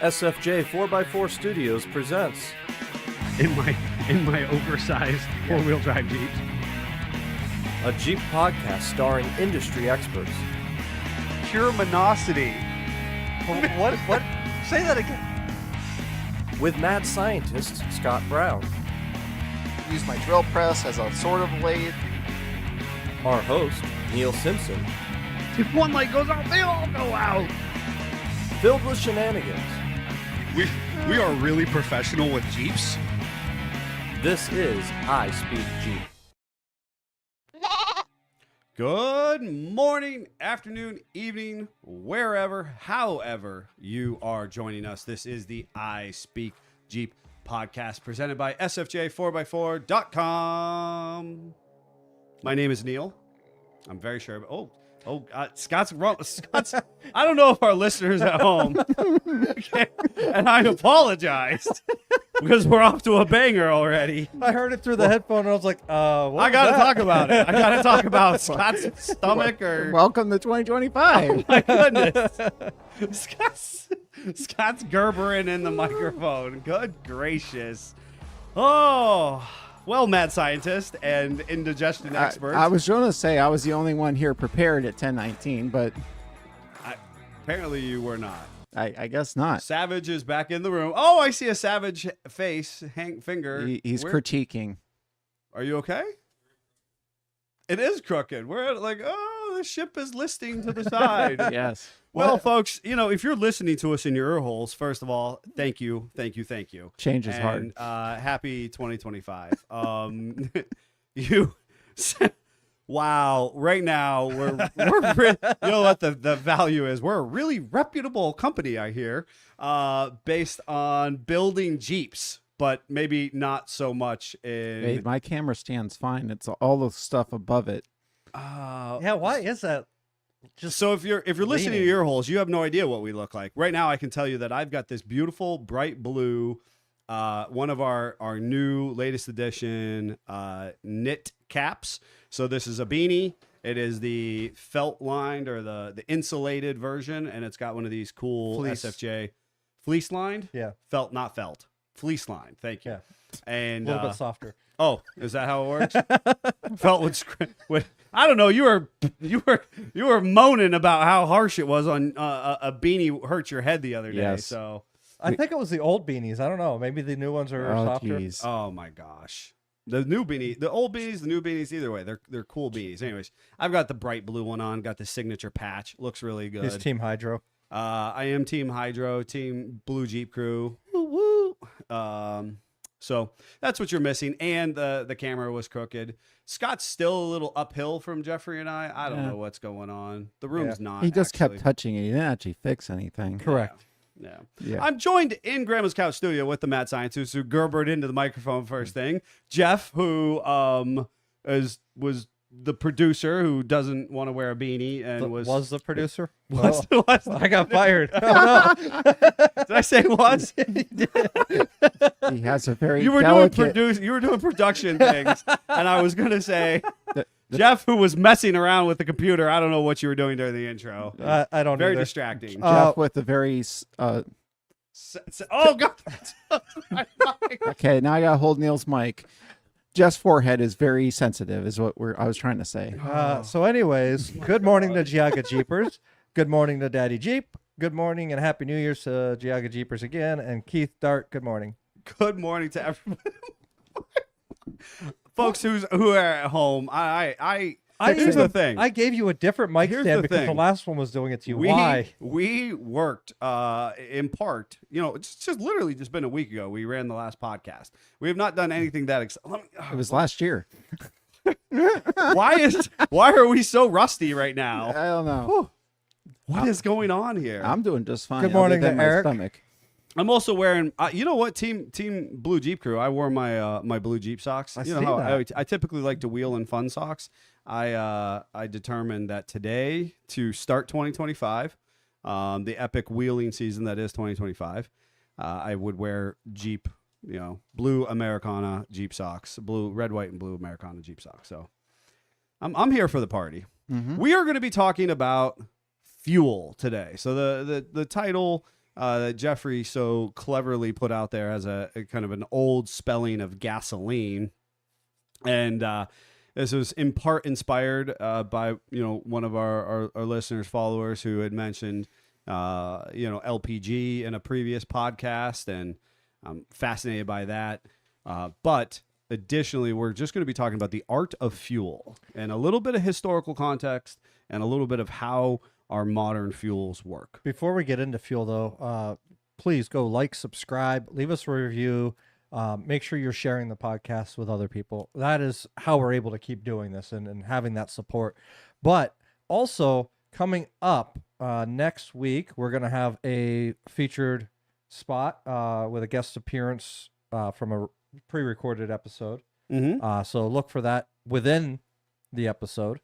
SFJ 4x4 Studios presents in my oversized four-wheel drive Jeep. a Jeep podcast starring industry experts. Pure monosity. What? Say that again. With mad scientist Scott Brown, Use my drill press as a sword of blade. our host Neil Simpson, If one light goes out, they all go out. filled with shenanigans. We are really professional with Jeeps. This is I Speak Jeep. Good morning, afternoon, evening, wherever, however you are joining us. This is the I Speak Jeep podcast presented by SFJ4x4.com. My name is Neil. I'm very sure. Scott's wrong. I don't know if our listeners at home. Okay. And I apologized because we're off to a banger already. I heard it through the headphone and I was like, what I got to talk about it. I got to talk about Scott's stomach or. Welcome to 2025. My goodness. Scott's Gerbering in the microphone. Good gracious. Oh, well, mad scientist and indigestion expert. I was going to say I was the only one here prepared at 10:19, but Apparently you were not. I guess not. Savage is back in the room. Oh, I see a Savage face, finger. He's critiquing. Are you okay? It is crooked. We're like, oh, the ship is listing to the side. Yes. Well, folks, if you're listening to us in your ear holes, first of all, thank you. Change is hard. Happy 2025. Wow, right now we're you know what the value is. We're a really reputable company, I hear, based on building Jeeps, but maybe not so much in. Hey, my camera stands fine. It's all the stuff above it. Yeah, why is that? So if you're listening to ear holes, you have no idea what we look like. Right now, I can tell you that I've got this beautiful bright blue, one of our new latest edition knit caps. So this is a beanie. It is the felt lined or the insulated version, and it's got one of these cool Fleece. SFJ fleece lined. Yeah. Felt, not felt. Fleece lined. Thank you. Yeah. And A little bit softer. Oh, is that how it works? Felt with I don't know. You were moaning about how harsh it was on a beanie hurt your head the other day. Yes. So I think it was the old beanies. I don't know. Maybe the new ones are softer. Geez. oh my gosh, the new beanie, the old beanies, the new beanies. Either way, they're cool beanies. Anyways, I've got the bright blue one on. Got the signature patch. Looks really good. He's Team Hydro. I am Team Hydro, Team Blue Jeep Crew. Woo woo. So that's what you're missing, and the camera was crooked. Scott's still a little uphill from Jeffrey and I. I don't know what's going on. The room's not. He just actually. kept touching it. He didn't actually fix anything. Correct. Yeah. Yeah. I'm joined in Grandma's Couch Studio with the mad scientist who gerbered into the microphone first thing. Jeff, who was the producer who doesn't want to wear a beanie and was the producer. was I got fired. Oh, no. Did I say was? He has a very You were delicate... doing production things, and I was gonna say Jeff, who was messing around with the computer. I don't know what you were doing during the intro. I don't Very either. distracting. Jeff with a very... oh God! Okay, now I got to hold Neil's mic. Jeff's forehead is very sensitive, is what I was trying to say. So anyways, good morning to Giaga Jeepers. Good morning to Daddy Jeep. Good morning and Happy New Year's to Giaga Jeepers again. And Keith Dart, good morning. Good morning to everybody, folks who are at home. Here's the thing. I gave you a different mic Here's stand the because thing. the last one was doing it to you. Why? We worked in part. It's just literally just been a week ago. We ran the last podcast. We have not done anything that It was last year. Why are we so rusty right now? I don't know. What is going on here? I'm doing just fine. Good morning other than to Eric. My stomach. I'm also wearing. You know what? Team Blue Jeep Crew. I wore my my blue Jeep socks. I You know see how that. I typically like to wheel in fun socks. I determined that today, to start 2025, the epic wheeling season that is 2025, I would wear Jeep, blue Americana Jeep socks, red, white, and blue Americana Jeep socks. So I'm here for the party. Mm-hmm. We are going to be talking about fuel today. So the title that Jeffrey so cleverly put out there as a kind of an old spelling of gasoline. And this was in part inspired by one of our listeners, followers, who had mentioned LPG in a previous podcast, and I'm fascinated by that. But additionally, we're just going to be talking about the art of fuel and a little bit of historical context and a little bit of how our modern fuels work. Before we get into fuel, though, please go like, subscribe, leave us a review. Make sure you're sharing the podcast with other people. That is how we're able to keep doing this and having that support. But also, coming up next week, we're going to have a featured spot with a guest appearance from a pre-recorded episode. Mm-hmm. So look for that within the episode.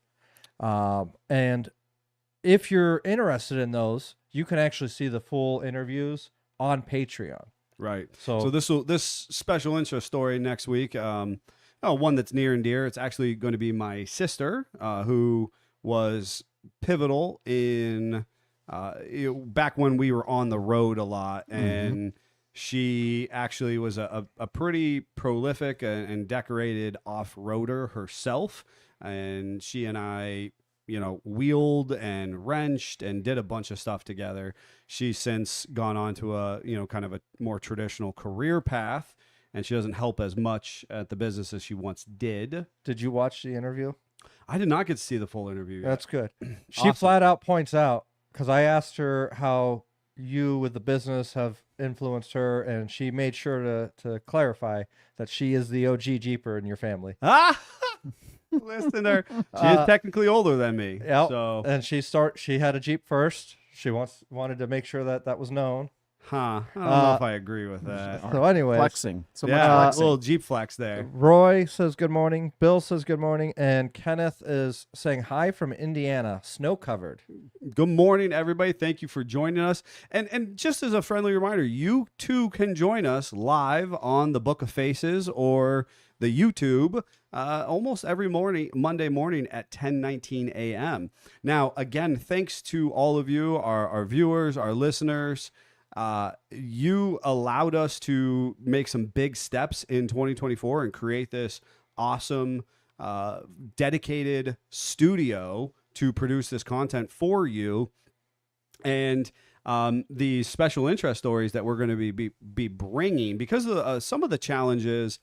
And if you're interested in those, you can actually see the full interviews on Patreon. Right. So this special interest story next week, one that's near and dear. It's actually going to be my sister, who was pivotal in back when we were on the road a lot, and she actually was a pretty prolific and decorated off-roader herself, and she and I wheeled and wrenched and did a bunch of stuff together. She's since gone on to a kind of a more traditional career path, and she doesn't help as much at the business as she once did. Did you watch the interview? I did not get to see the full interview yet. That's good. She Awesome. flat out points out, because I asked her how you with the business have influenced her, and she made sure to clarify that she is the OG Jeeper in your family. Listener, she is technically older than me. Yep. So, And she had a Jeep first. She wanted to make sure that was known. I don't know if I agree with that. So anyways, Flexing. So much Yeah, a flexing. little Jeep flex there. Roy says good morning. Bill says good morning. And Kenneth is saying hi from Indiana, snow covered. Good morning, everybody. Thank you for joining us. And just as a friendly reminder, you too can join us live on the Book of Faces or the YouTube almost every morning, Monday morning at 10:19 a.m. Now, again, thanks to all of you, our viewers, our listeners. You allowed us to make some big steps in 2024 and create this awesome, dedicated studio to produce this content for you. And the special interest stories that we're going to be bringing, because of some of the challenges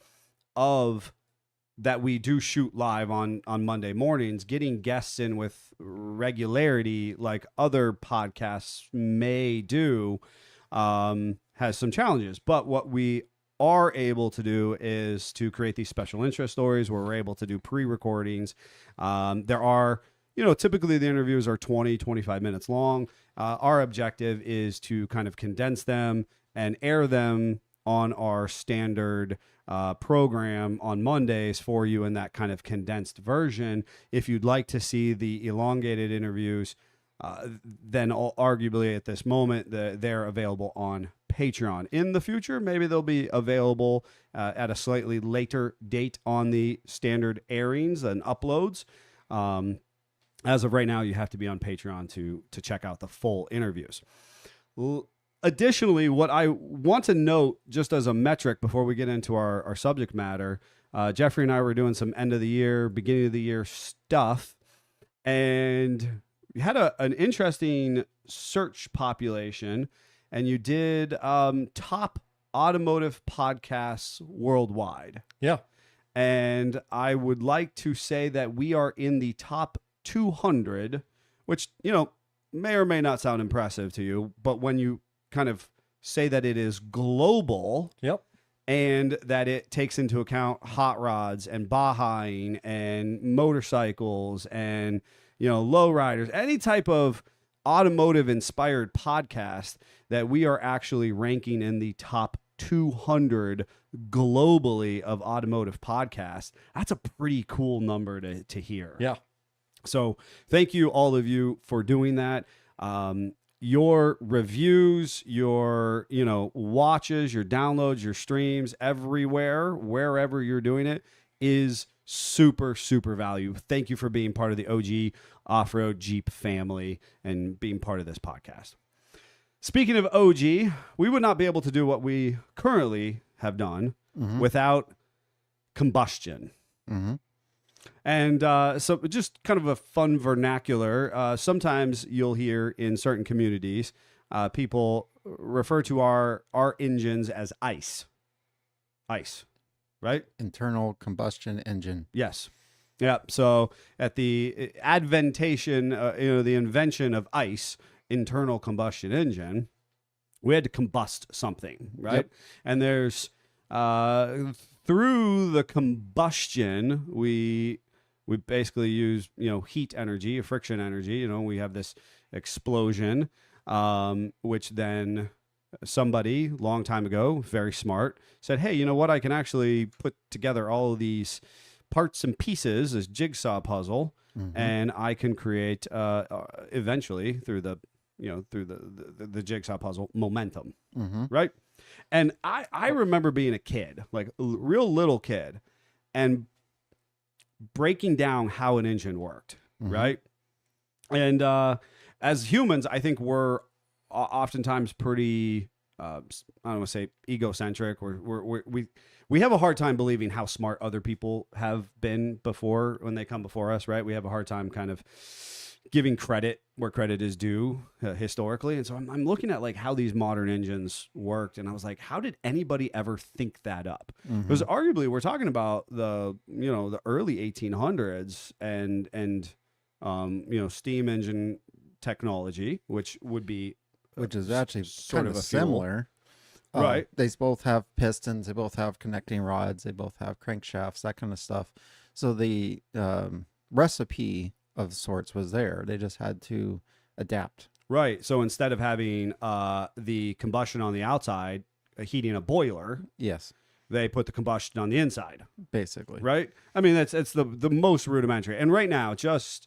of that we do shoot live on Monday mornings, getting guests in with regularity like other podcasts may do, has some challenges. But what we are able to do is to create these special interest stories where we're able to do pre-recordings. There are, typically the interviews are 20, 25 minutes long. Our objective is to kind of condense them and air them on our standard program on Mondays for you in that kind of condensed version. If you'd like to see the elongated interviews, then arguably at this moment, they're available on Patreon. In the future, maybe they'll be available at a slightly later date on the standard airings and uploads. As of right now, you have to be on Patreon to check out the full interviews. Additionally, what I want to note, just as a metric before we get into our subject matter, Jeffrey and I were doing some end of the year, beginning of the year stuff, and you had an interesting search population, and you did top automotive podcasts worldwide. Yeah. And I would like to say that we are in the top 200, which, may or may not sound impressive to you, but when you kind of say that it is global, Yep. and that it takes into account hot rods and Bajaing and motorcycles and, lowriders, any type of automotive inspired podcast, that we are actually ranking in the top 200 globally of automotive podcasts. That's a pretty cool number to hear. Yeah. So thank you, all of you, for doing that. Your reviews, your, watches, your downloads, your streams, everywhere, wherever you're doing it, is super, super value. Thank you for being part of the OG Off-Road Jeep family and being part of this podcast. Speaking of OG, we would not be able to do what we currently have done without combustion. Mm-hmm. And so just kind of a fun vernacular. Sometimes you'll hear in certain communities, people refer to our engines as ICE. ICE, right? Internal combustion engine. Yes. Yeah. So at the adventation, the invention of ICE, internal combustion engine, we had to combust something, right? Yep. And there's through the combustion, we basically use heat energy, friction energy. We have this explosion, which then somebody long time ago, very smart, said, hey, you know what? I can actually put together all of these parts and pieces, this jigsaw puzzle, and I can create eventually through the jigsaw puzzle momentum, right? And I remember being a kid, like a real little kid, and breaking down how an engine worked, right? And as humans, I think we're oftentimes pretty, I don't want to say egocentric, or we have a hard time believing how smart other people have been before when they come before us, right? We have a hard time kind of giving credit where credit is due historically. And so I'm looking at like how these modern engines worked, and I was like, how did anybody ever think that up? Because arguably we're talking about the early 1800s and steam engine technology, which is actually sort kind of of a fuel. similar. Right. They both have pistons. They both have connecting rods. They both have crankshafts, that kind of stuff. So the recipe of sorts was there. They just had to adapt. Right. So instead of having the combustion on the outside, heating a boiler, Yes, they put the combustion on the inside. basically. Right. I mean, that's the most rudimentary. And right now, just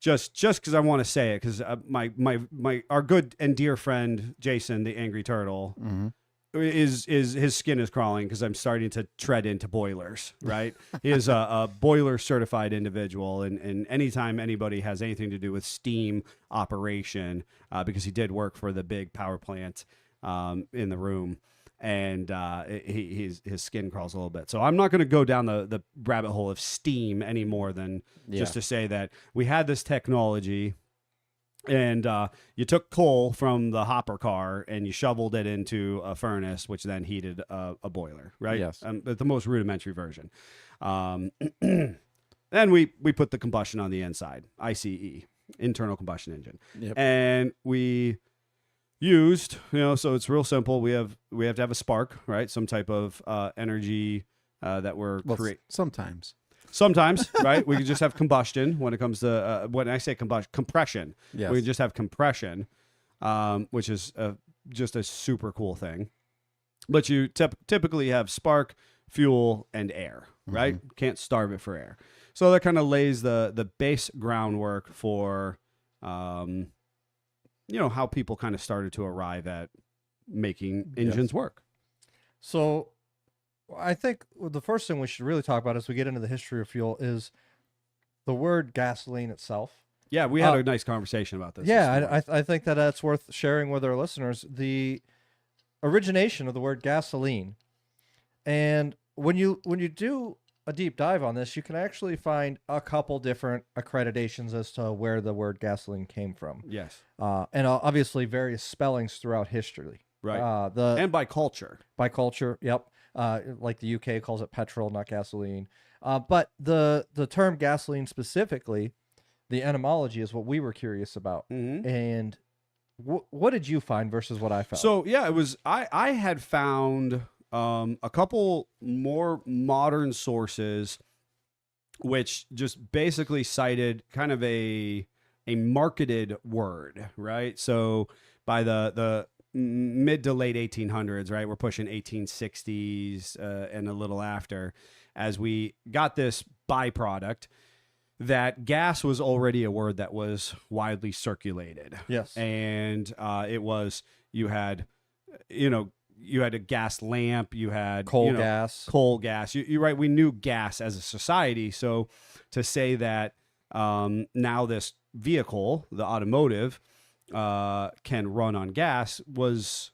because I want to say it, because our good and dear friend Jason, the Angry Turtle, is his skin is crawling because I'm starting to tread into boilers. Right. He is a boiler certified individual, and anytime anybody has anything to do with steam operation, because he did work for the big power plant in the room. And his skin crawls a little bit. So I'm not going to go down the rabbit hole of steam any more than just to say that we had this technology, and you took coal from the hopper car and you shoveled it into a furnace, which then heated a boiler, right? Yes. The most rudimentary version. Then we put the combustion on the inside, ICE, internal combustion engine. Yep. And we used, so it's real simple. We have to have a spark, right? Some type of energy that we're creating. Sometimes, right? We could just have combustion when it comes to when I say compression. Yes. We just have compression, which is just a super cool thing. But you typically have spark, fuel, and air, right? Can't starve it for air. So that kind of lays the base groundwork for how people kind of started to arrive at making engines work. So I think the first thing we should really talk about as we get into the history of fuel is the word gasoline itself. Yeah, we had a nice conversation about this. Yeah, I think that that's worth sharing with our listeners. The origination of the word gasoline. And when you do a deep dive on this, you can actually find a couple different accreditations as to where the word gasoline came from. Yes. And obviously various spellings throughout history. Right. And by culture. By culture, yep. Like the UK calls it petrol, not gasoline. But the term gasoline specifically, the etymology is what we were curious about. And what did you find versus what I found? So yeah, it was I had found a couple more modern sources, which just basically cited kind of a marketed word, right? So by the mid to late 1800s, right? We're pushing 1860s and a little after, as we got this byproduct that gas was already a word that was widely circulated. Yes. And it was, you had a gas lamp, you had coal gas. You're right. We knew gas as a society. So to say that now this vehicle, the automotive, can run on gas was,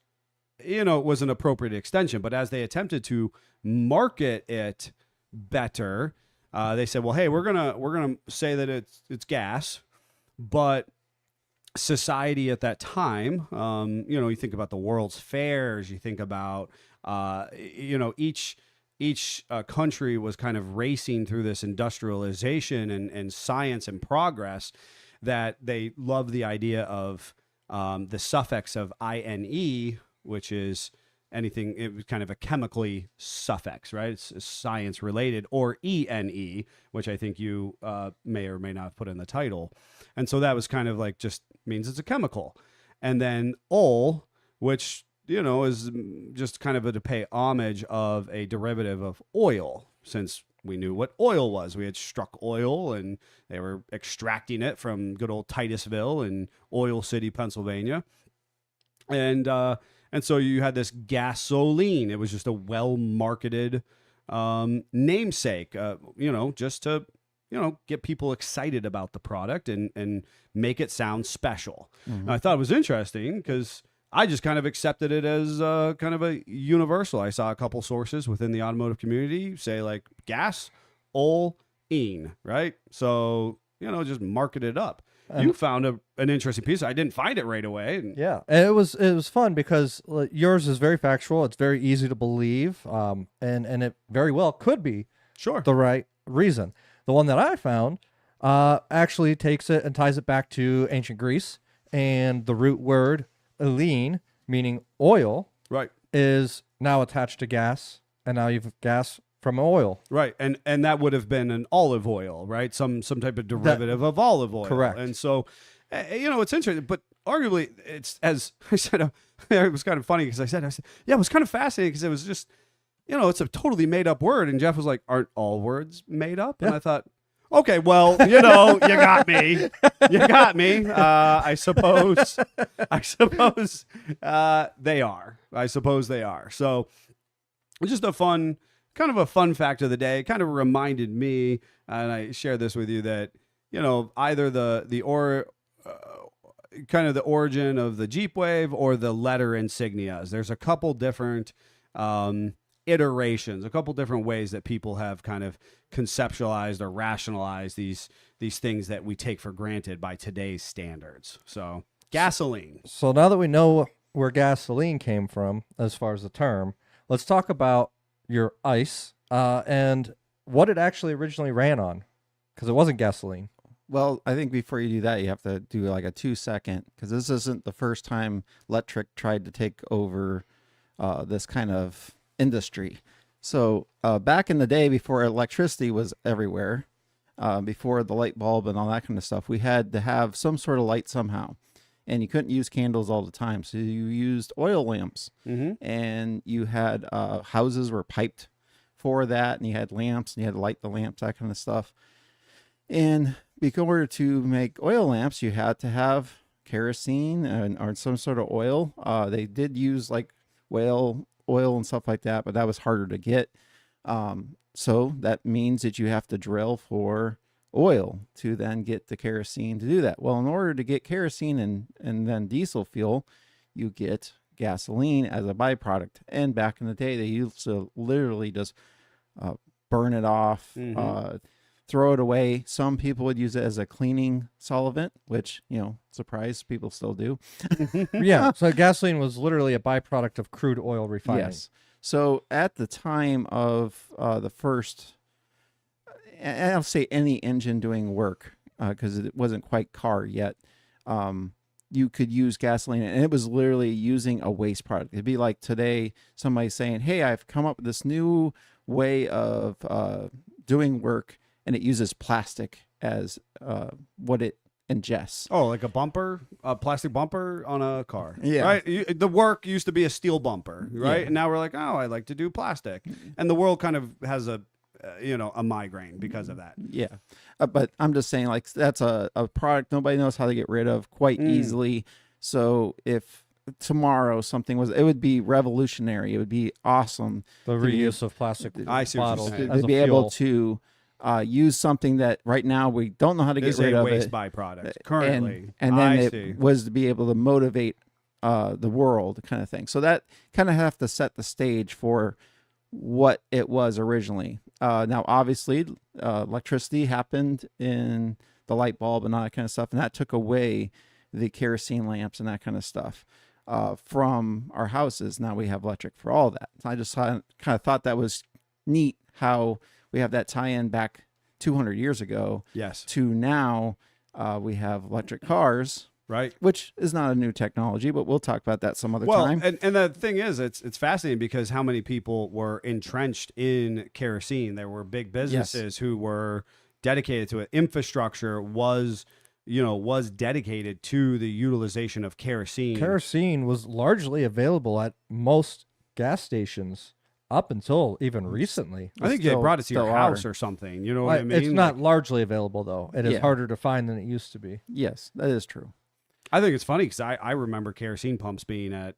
was an appropriate extension. But as they attempted to market it better, they said, well, hey, we're gonna say that it's gas, but society at that time, you think about the world's fairs, you think about, each country was kind of racing through this industrialization and science and progress, that they love the idea of the suffix of ine, which is anything. It was kind of a chemically suffix, right? It's science related, or ene, which I think you may or may not have put in the title. And so that was kind of like, just means it's a chemical. And then ol, which, is just kind of to pay homage of a derivative of oil, since we knew what oil was. We had struck oil, and they were extracting it from good old Titusville in Oil City, Pennsylvania. And so you had this gasoline. It was just a well-marketed namesake, just to, get people excited about the product and make it sound special. And I thought it was interesting because I just kind of accepted it as kind of a universal. I saw a couple sources within the automotive community say like gas, ol, een, right? So, just market it up. You found an interesting piece. I didn't find it right away. Yeah, and it was fun because yours is very factual. It's very easy to believe, and it very well could be the right reason. The one that I found actually takes it and ties it back to ancient Greece, and the root word "lean," meaning oil, right, is now attached to gas, and now you've gas from oil. Right. And that would have been an olive oil, right? Some type of derivative of olive oil. Correct. And so, it's interesting, but arguably it's, as I said, it was kind of funny because I said, yeah, it was kind of fascinating because it was just, it's a totally made up word. And Jeff was like, aren't all words made up? And I thought, okay, well, you got me. You got me. I suppose they are. I suppose they are. So it's just kind of a fun fact of the day. It kind of reminded me, and I share this with you, that, either the kind of the origin of the Jeep Wave or the letter insignias. There's a couple different iterations, a couple different ways that people have kind of conceptualized or rationalized these things that we take for granted by today's standards. So gasoline. So now that we know where gasoline came from, as far as the term, let's talk about your ice and what it actually originally ran on, because it wasn't gasoline. Well, I think before you do that, you have to do like a 2-second, because this isn't the first time electric tried to take over this kind of industry. So back in the day, before electricity was everywhere, before the light bulb and all that kind of stuff, we had to have some sort of light somehow. And you couldn't use candles all the time. So you used oil lamps. And you had houses were piped for that. And you had lamps, and you had to light the lamps, that kind of stuff. And in order to make oil lamps, you had to have kerosene or some sort of oil. They did use like whale oil and stuff like that, but that was harder to get. So that means that you have to drill for oil to then get the kerosene to do that. Well, in order to get kerosene and then diesel fuel, you get gasoline as a byproduct. And back in the day, they used to literally just burn it off, throw it away. Some people would use it as a cleaning solvent, which, surprise, people still do. Yeah. So gasoline was literally a byproduct of crude oil refining. Yes. So at the time of the first, and I'll say any engine doing work, because it wasn't quite car yet, you could use gasoline, and it was literally using a waste product. It'd be like today, somebody saying, hey, I've come up with this new way of doing work, and it uses plastic as what it ingests. Oh, like a plastic bumper on a car. Yeah. Right? The work used to be a steel bumper, right? Yeah. And now we're like, oh, I like to do plastic. And the world kind of has a migraine because of that. Yeah. But I'm just saying, like, that's a product nobody knows how to get rid of quite easily. So if tomorrow something was, it would be revolutionary. It would be awesome. The reuse of plastic I see what you're bottles saying. as to a be fuel. able to use something that right now we don't know how to get Is rid a of waste it byproduct currently. and then I it see. was to be able to motivate the world kind of thing. So that kind of have to set the stage for what it was originally. Now, obviously, electricity happened in the light bulb and all that kind of stuff, and that took away the kerosene lamps and that kind of stuff from our houses. Now we have electric for all that. I just kind of thought that was neat how we have that tie-in back 200 years ago Yes. to now we have electric cars, Right. which is not a new technology, but we'll talk about that some other Well, time. and the thing is, it's fascinating because how many people were entrenched in kerosene. There were big businesses who were dedicated to it. Infrastructure was dedicated to the utilization of kerosene. Kerosene was largely available at most gas stations up until even recently. I think they Still- brought it to your still house are. or something. You know what I mean? It's not Like, largely available, though. It is Yeah. harder to find than it used to be. Yes, that is true. I think it's funny because I remember kerosene pumps being at,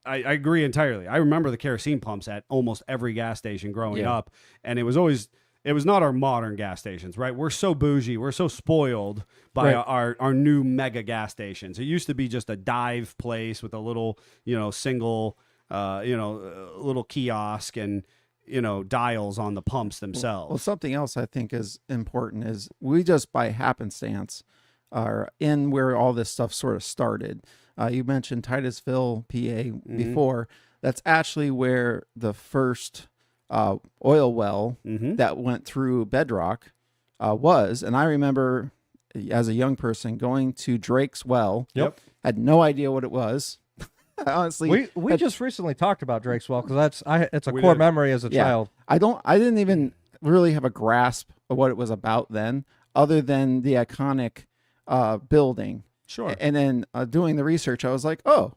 I agree entirely. I remember the kerosene pumps at almost every gas station growing Yeah. up. And it was not our modern gas stations, right? We're so bougie. We're so spoiled by Right. our new mega gas stations. It used to be just a dive place with a little, single, little kiosk and, dials on the pumps themselves. Well, something else I think is important is we just by happenstance are in where all this stuff sort of started. You mentioned Titusville, PA before. That's actually where the first oil well that went through bedrock was. And I remember as a young person going to Drake's well. Yep. Had no idea what it was. Honestly, We just recently talked about Drake's Well because it's a We core did. memory as a child. I didn't even really have a grasp of what it was about then, other than the iconic building. Sure. And then doing the research, I was like, oh,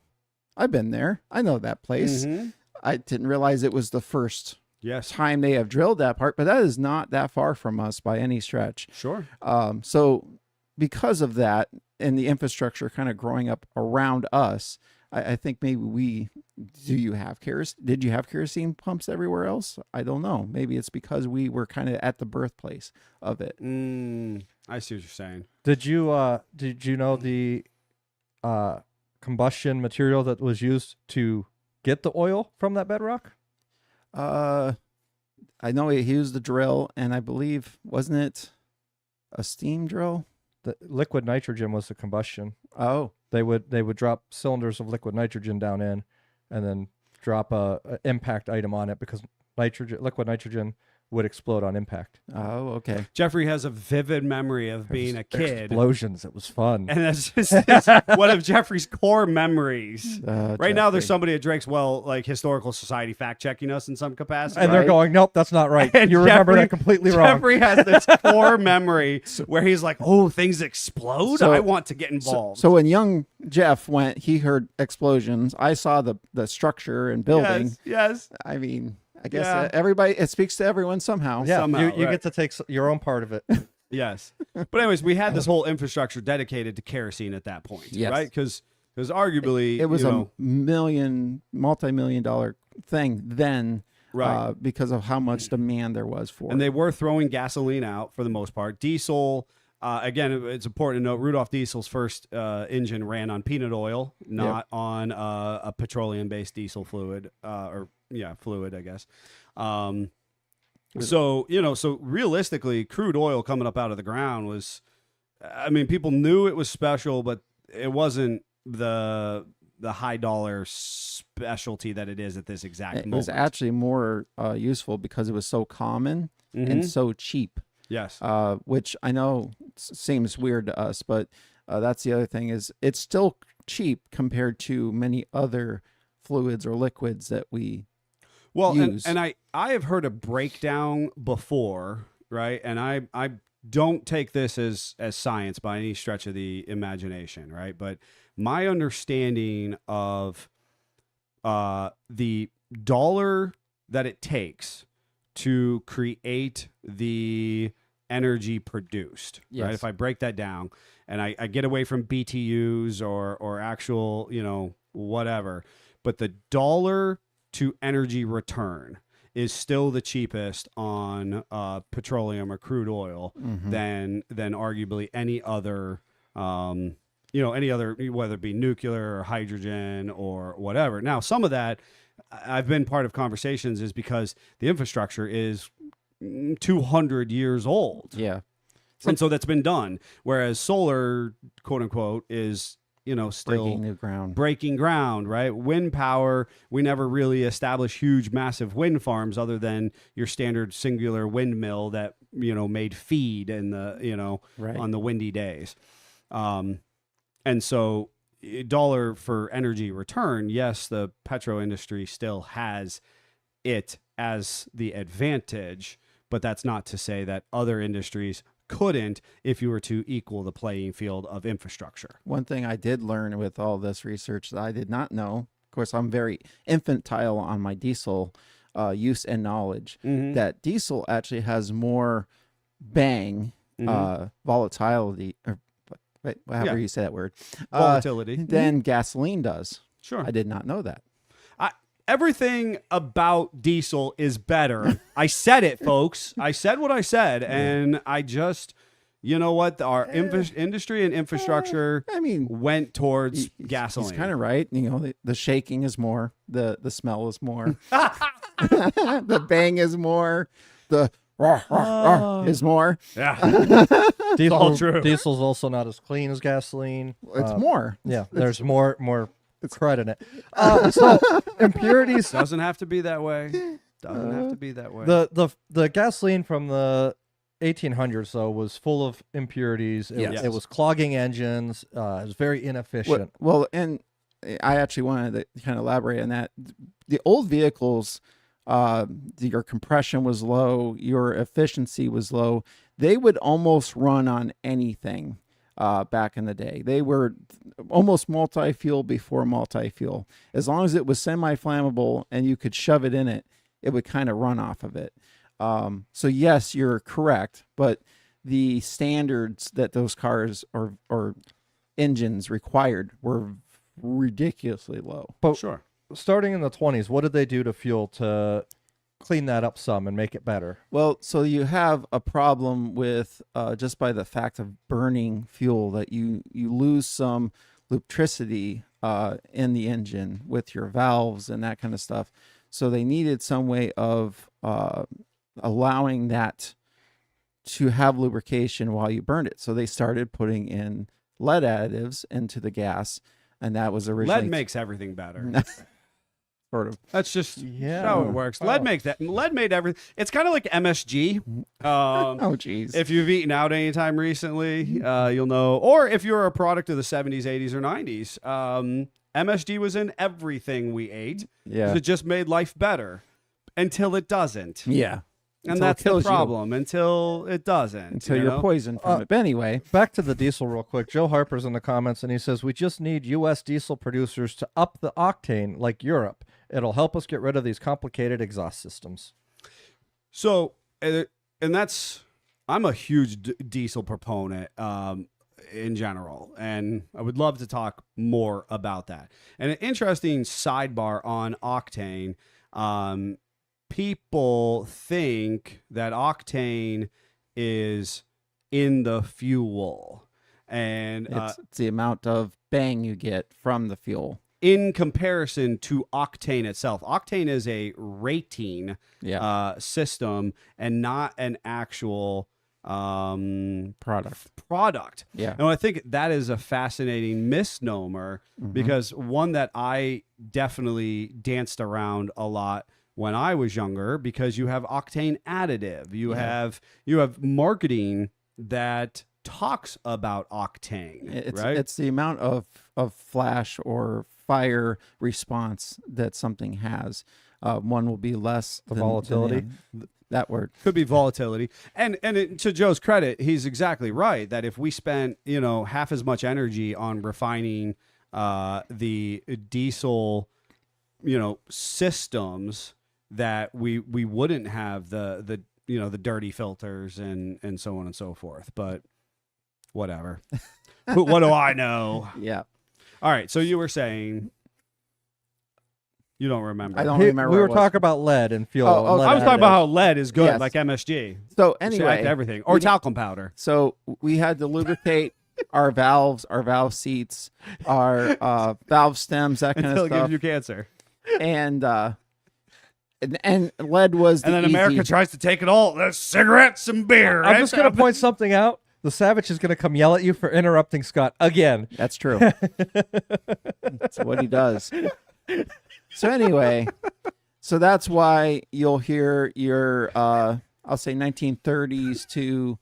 I've been there. I know that place. Mhm. I didn't realize it was the first Yes. time they have drilled that part, but that is not that far from us by any stretch. Sure. So because of that and the infrastructure kind of growing up around us, I think maybe did you have kerosene pumps everywhere else? I don't know. Maybe it's because we were kind of at the birthplace of it. I see what you're saying. Did you know the combustion material that was used to get the oil from that bedrock? I know he used the drill, and I believe, wasn't it a steam drill? The liquid nitrogen was the combustion. Oh, They would drop cylinders of liquid nitrogen down in, and then drop a impact item on it because liquid nitrogen would explode on impact. oh, okay. Jeffrey has a vivid memory of being a kid. Explosions. It was fun. And that's just it's one of Jeffrey's core memories. Right now, there's Jeffrey. somebody at Drake's Well, like Historical Society, fact checking us in some capacity. And they're right? going, nope, that's not right. And You remember Jeffrey- that completely wrong. Jeffrey has this core memory where he's like, "Oh, things explode. So- I want to get involved." So when young Jeff went, he heard explosions. I saw the structure and building. yes. I mean, I guess Yeah. everybody, it speaks to everyone somehow. Yeah, somehow, you right. get to take your own part of it. Yes. But anyways, we had this whole infrastructure dedicated to kerosene at that point, Yes. right? Because arguably It was you a know, multi-million-dollar thing then, Right. because of how much demand there was for and it. they were throwing gasoline out for the most part. Diesel, again, it's important to note Rudolph Diesel's first engine ran on peanut oil, not on a petroleum-based diesel fluid, fluid, I guess. So realistically, crude oil coming up out of the ground was, I mean, people knew it was special, but it wasn't the high dollar specialty that it is at this exact It moment. was actually more useful because it was so common and so cheap. Yes. Which I know seems weird to us, but that's the other thing is it's still cheap compared to many other fluids or liquids that we Well, use. and I have heard a breakdown before, right? And I don't take this as science by any stretch of the imagination, right? But my understanding of the dollar that it takes to create the energy produced, right? Yes. If I break that down and I get away from BTUs or actual, whatever, but the dollar to energy return is still the cheapest on petroleum or crude oil than arguably any other any other, whether it be nuclear or hydrogen or whatever. Now, some of that I've been part of conversations is because the infrastructure is 200 years old. Yeah. And so that's been done. Whereas solar, quote unquote, is, still Breaking new ground. Breaking ground, right? Wind power, we never really established huge, massive wind farms other than your standard singular windmill that, made feed in the, Right. on the windy days. And so dollar for energy return, yes, the petro industry still has it as the advantage, but that's not to say that other industries couldn't if you were to equal the playing field of infrastructure. One thing I did learn with all this research that I did not know, of course, I'm very infantile on my diesel use and knowledge, that diesel actually has more bang, volatility, or however you say that word, Volatility. than gasoline does. Sure. I did not know that. Everything about diesel is better. I said it, folks. I said what I said, and I just, our industry and infrastructure, went towards gasoline. He's kind of right. The shaking is more, the smell is more, the bang is more, the is more. Yeah, all true. Diesel's also not as clean as gasoline. It's more. Yeah, there's more crud in it. So impurities doesn't have to be that way. Doesn't have to be that way. The gasoline from the 1800s though was full of impurities. It was clogging engines. It was very inefficient. Well, and I actually wanted to kind of elaborate on that. The old vehicles, your compression was low, your efficiency was low. They would almost run on anything. Back in the day, they were almost multi-fuel before multi-fuel. As long as it was semi-flammable and you could shove it in it, it would kind of run off of it. So yes, you're correct, but the standards that those cars or engines required were ridiculously low. But sure. Starting in the 20s, what did they do to fuel to clean that up some and make it better? Well, so you have a problem with just by the fact of burning fuel that you lose some lubricity in the engine with your valves and that kind of stuff. So they needed some way of allowing that to have lubrication while you burned it. So they started putting in lead additives into the gas, and that was originally lead makes everything better. Sort of. That's just how it works. Lead made everything. It's kind of like MSG. Oh, geez. If you've eaten out anytime recently, you'll know. Or if you're a product of the 70s, 80s, or 90s, MSG was in everything we ate. Yeah. It just made life better until it doesn't. Yeah. And Until that's it the kills you. problem. Until it doesn't. Until you're poisoned from it. But anyway. Back to the diesel real quick. Joe Harper's in the comments, and he says, we just need U.S. diesel producers to up the octane like Europe. It'll help us get rid of these complicated exhaust systems. So, and that's, I'm a huge diesel proponent in general, and I would love to talk more about that. And an interesting sidebar on octane, people think that octane is in the fuel, and it's the amount of bang you get from the fuel. In comparison to octane itself. Octane is a rating system and not an actual product. Yeah. And I think that is a fascinating misnomer because one that I definitely danced around a lot when I was younger, because you have octane additive. You have marketing that talks about octane, right? It's the amount of flash or fire response that something has. One will be less the volatility. That word could be volatility, and to Joe's credit, he's exactly right that if we spent half as much energy on refining the diesel systems, that we wouldn't have the dirty filters and so on and so forth. But whatever. What do I know? Yeah. All right. So you were saying You don't remember. I don't Hey, remember. we what were it was. talking about lead and fuel. Oh, and lead I was talking about how additives. lead is good, Yes. like MSG. So Should act anyway, everything, or talcum powder. so we had to lubricate our valves, our valve seats, our valve stems, that kind Until of it gives stuff. you cancer. And lead was the And then easy. America tries to take it all. There's cigarettes and beer. I'm just going to point something out. The Savage is going to come yell at you for interrupting Scott again. That's true. That's what he does. So anyway, so that's why you'll hear your I'll say 1930s to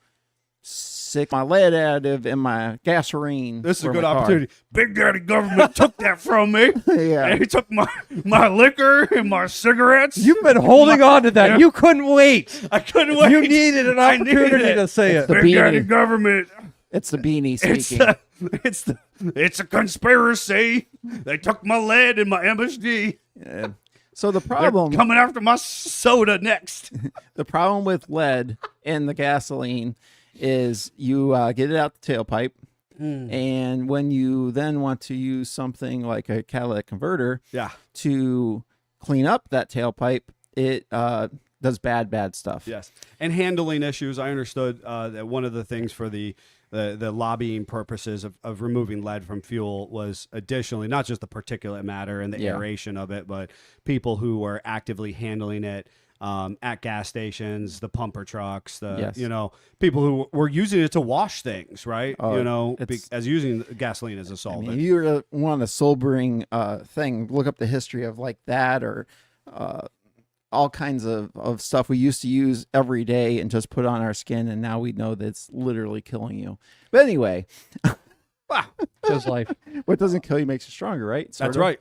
my lead additive in my gasoline. This is a for good my car. opportunity. Big Daddy government took that from me. Yeah. And he took my liquor and my cigarettes. You've been holding on to that. Yeah. You couldn't wait. I couldn't wait. You needed an I needed opportunity it. to say it. the Big Daddy beanie. government. It's the beanie It's speaking. it's a conspiracy. They took my lead and my MSG. Yeah. So the They're problem coming after my soda next. the problem with lead in the gasoline is you get it out the tailpipe, and when you then want to use something like a catalytic converter Yeah. to clean up that tailpipe, it does bad stuff. Yes, and handling issues. I understood that one of the things for the lobbying purposes of removing lead from fuel was additionally not just the particulate matter and the Yeah. aeration of it, but people who were actively handling it at gas stations, the pumper trucks, Yes. people who were using it to wash things, right? Oh, it's- as using gasoline as a I solvent. mean, if you really want a sobering thing, look up the history of like that or all kinds of stuff we used to use every day and just put on our skin, and now we know that it's literally killing you. But anyway, Just life. what doesn't kill you makes you stronger, right? Sort That's of. right.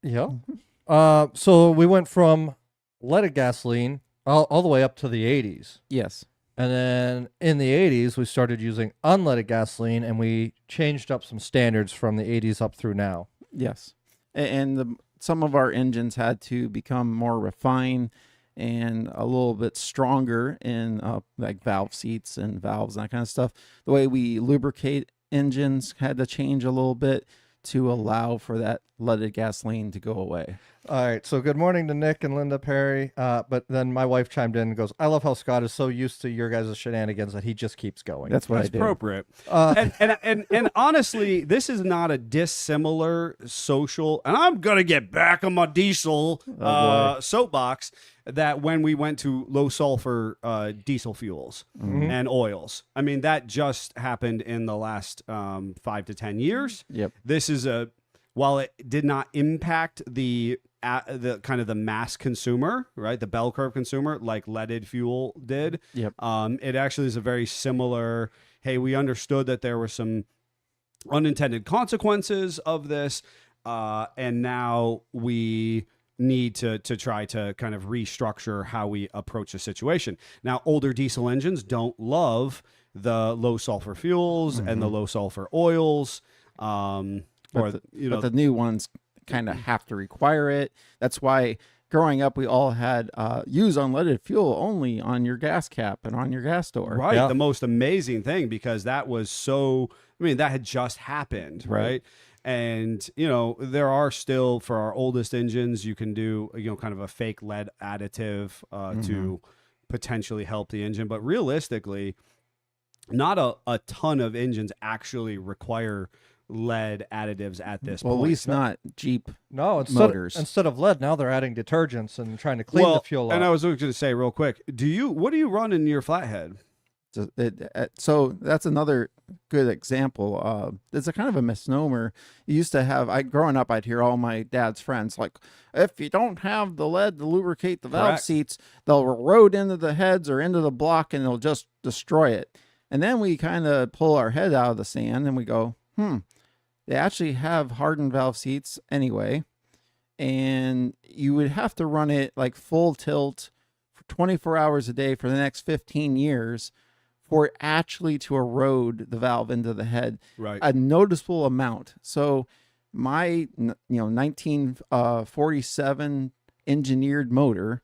Yeah. So we went from leaded gasoline all the way up to the 80s. Yes. And then in the 80s, we started using unleaded gasoline, and we changed up some standards from the 80s up through now. Yes. And some of our engines had to become more refined and a little bit stronger in like valve seats and valves and that kind of stuff. The way we lubricate engines had to change a little bit to allow for that leaded gasoline to go away. All right. So good morning to Nick and Linda Perry. But then my wife chimed in and goes, I love how Scott is so used to your guys' shenanigans that he just keeps going. That's what That's I do. appropriate. And honestly, this is not a dissimilar social. And I'm gonna get back on my diesel soapbox. That when we went to low sulfur diesel fuels and oils, I mean that just happened in the last 5 to 10 years. Yep. This is while it did not impact the kind of the mass consumer, right? The bell curve consumer, like leaded fuel did. Yep. It actually is a very similar. Hey, we understood that there were some unintended consequences of this, and now we need to try to kind of restructure how we approach the situation. Now, older diesel engines don't love the low sulfur fuels and the low sulfur oils. But the new ones kind of have to require it. That's why growing up, we all had use unleaded fuel only on your gas cap and on your gas door. Right. Yeah. The most amazing thing, because that was that had just happened. Right. And, there are still, for our oldest engines, you can do, kind of a fake lead additive to potentially help the engine. But realistically, not a ton of engines actually require lead additives at this Well, point. at least not Jeep. No, motors. instead of lead, now they're adding detergents and trying to clean the fuel and up. I was going to say real quick, what do you run in your flathead? So that's another good example. It's a kind of a misnomer. You used to have, growing up, I'd hear all my dad's friends like, if you don't have the lead to lubricate the valve Correct. seats, they'll erode into the heads or into the block and they'll just destroy it. And then we kind of pull our head out of the sand and we go, they actually have hardened valve seats anyway. And you would have to run it like full tilt for 24 hours a day for the next 15 years for it actually to erode the valve into the head Right. a noticeable amount. So my 1947 engineered motor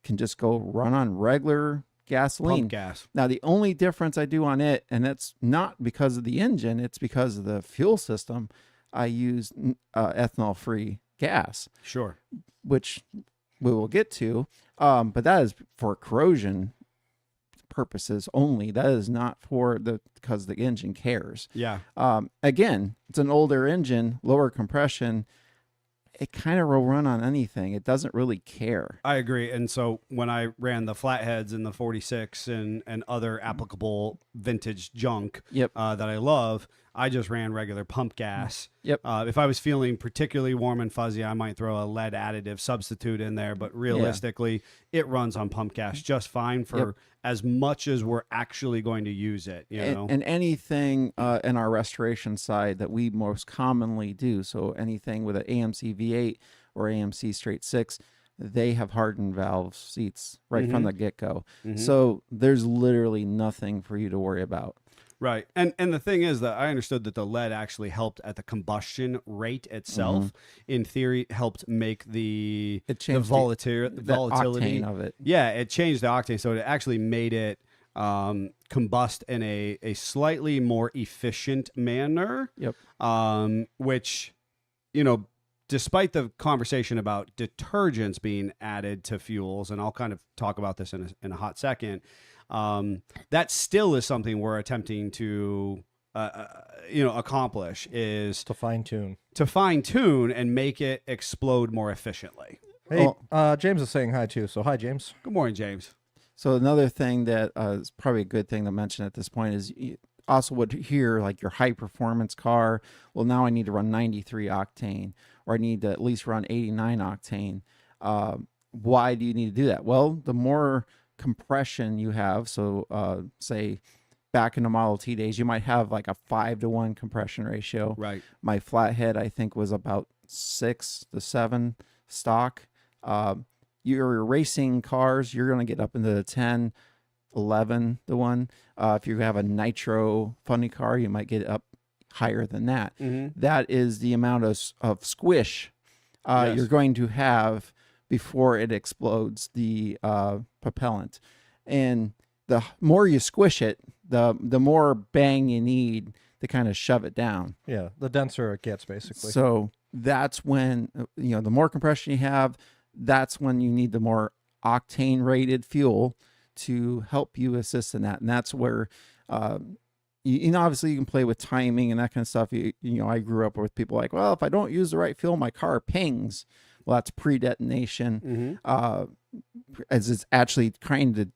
can just go run on regular gasoline. Pump gas. Now the only difference I do on it, and that's not because of the engine, it's because of the fuel system, I use ethanol free gas, Sure. which we will get to. But that is for corrosion purposes only. That is not because the engine cares. Yeah. Again, it's an older engine, lower compression. It kind of will run on anything. It doesn't really care. I agree. And so when I ran the flatheads in the 46 and other applicable vintage junk Yep. that I love, I just ran regular pump gas. Yep. If I was feeling particularly warm and fuzzy, I might throw a lead additive substitute in there. But realistically, it runs on pump gas just fine for as much as we're actually going to use it. You know? And anything in our restoration side that we most commonly do, so anything with an AMC V8 or AMC straight 6, they have hardened valve seats right from the get-go. So there's literally nothing for you to worry about. Right. And the thing is that I understood that the lead actually helped at the combustion rate itself. In theory, helped make the volatility octane of it. Yeah, it changed the octane. So it actually made it combust in a slightly more efficient manner. Yep. Which, you know, despite the conversation about detergents being added to fuels, and I'll kind of talk about this in a hot second, that still is something we're attempting to, accomplish, is To fine tune. And make it explode more efficiently. Hey, James is saying hi too. So hi, James. Good morning, James. So another thing that is probably a good thing to mention at this point is you also would hear like your high performance car. Well, now I need to run 93 octane, or I need to at least run 89 octane. Why do you need to do that? Well, the more compression you have, so say back in the Model T days, you might have like a 5-to-1 compression ratio. Right. My flathead, I think, was about 6 to 7 stock. Your racing cars, you're going to get up into the 10, 11 to 1. If you have a nitro funny car, you might get up higher than that. That is the amount of squish you're going to have before it explodes the propellant. And the more you squish it, the more bang you need to kind of shove it down. Yeah, the denser it gets, basically. So that's when, the more compression you have, that's when you need the more octane rated fuel to help you assist in that. And that's where, obviously you can play with timing and that kind of stuff. I grew up with people like, well, if I don't use the right fuel, my car pings. Well, that's pre-detonation. As it's actually trying to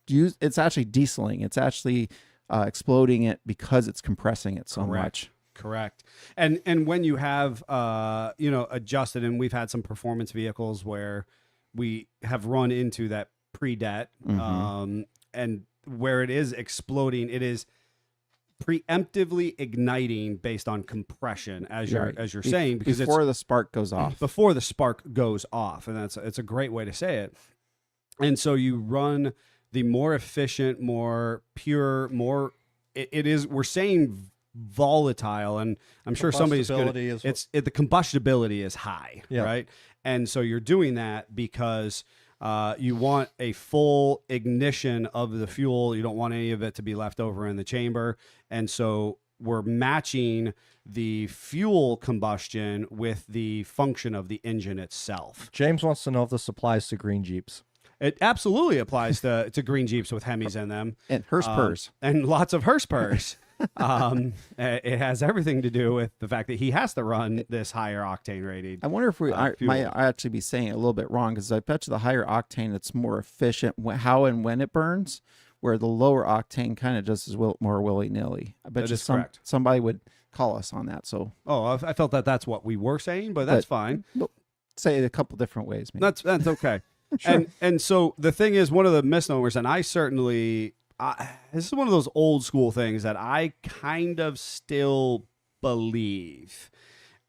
use, it's actually dieseling. It's actually exploding it because it's compressing it so much. Correct. And when you have, adjusted, and we've had some performance vehicles where we have run into that pre-det, and where it is exploding, it is preemptively igniting based on compression, as you're saying, because before the spark goes off. Before the spark goes off, and it's a great way to say it. And so you run the more efficient, more pure, more. We're saying volatile, and I'm sure somebody's going to. The combustibility is high, right? And so you're doing that because you want a full ignition of the fuel. You don't want any of it to be left over in the chamber. And so we're matching the fuel combustion with the function of the engine itself. James wants to know if this applies to green Jeeps. It absolutely applies to green Jeeps with Hemis in them. And hearse purrs. And lots of hearse purrs. It has everything to do with the fact that he has to run this higher octane rated. I wonder if we might actually be saying it a little bit wrong, because I bet you the higher octane, it's more efficient how and when it burns, where the lower octane kind of just is more willy-nilly. I bet you somebody would call us on that. So I felt that's what we were saying, but that's fine. Say it a couple different ways, maybe. That's okay. Sure. And so the thing is, one of the misnomers, and I certainly, this is one of those old school things that I kind of still believe.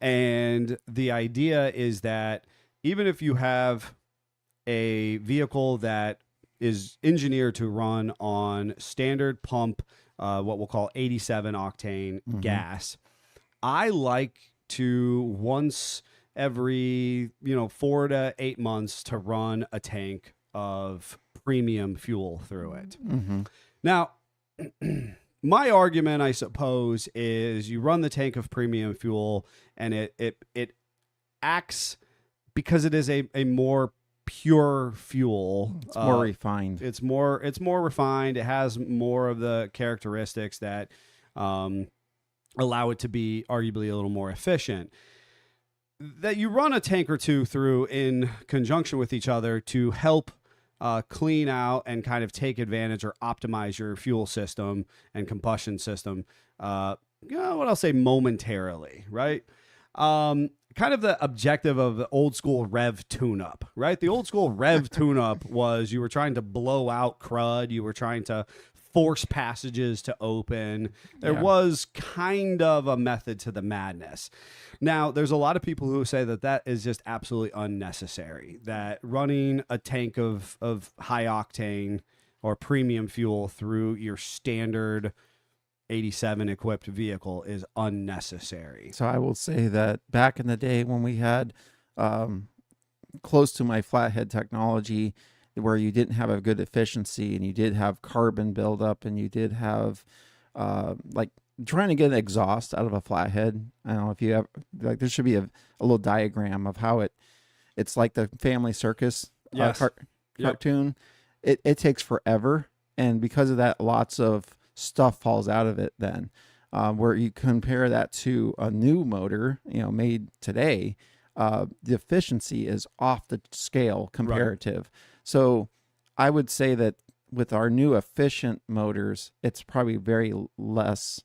And the idea is that even if you have a vehicle that is engineered to run on standard pump, what we'll call 87 octane gas, I like to once every 4 to 8 months to run a tank of premium fuel through it. Now, my argument, I suppose, is you run the tank of premium fuel and it acts because it is a more pure fuel. It's more refined. It's more refined. It has more of the characteristics that allow it to be arguably a little more efficient. That you run a tank or two through in conjunction with each other to help clean out and kind of take advantage or optimize your fuel system and combustion system. What I'll say momentarily, right? Kind of the objective of the old school rev tune-up, right? The old school rev tune-up was you were trying to blow out crud. You were trying to force passages to open. There was kind of a method to the madness. Now, there's a lot of people who say that is just absolutely unnecessary, that running a tank of high octane or premium fuel through your standard 87 equipped vehicle is unnecessary. So I will say that back in the day when we had close to my flathead technology, where you didn't have a good efficiency and you did have carbon buildup and you did have like trying to get an exhaust out of a flathead. I don't know if you have, like, there should be a little diagram of how it's like the Family Circus cartoon. It takes forever. And because of that, lots of stuff falls out of it then. Where you compare that to a new motor, made today, the efficiency is off the scale comparative. Right. So I would say that with our new efficient motors, it's probably very less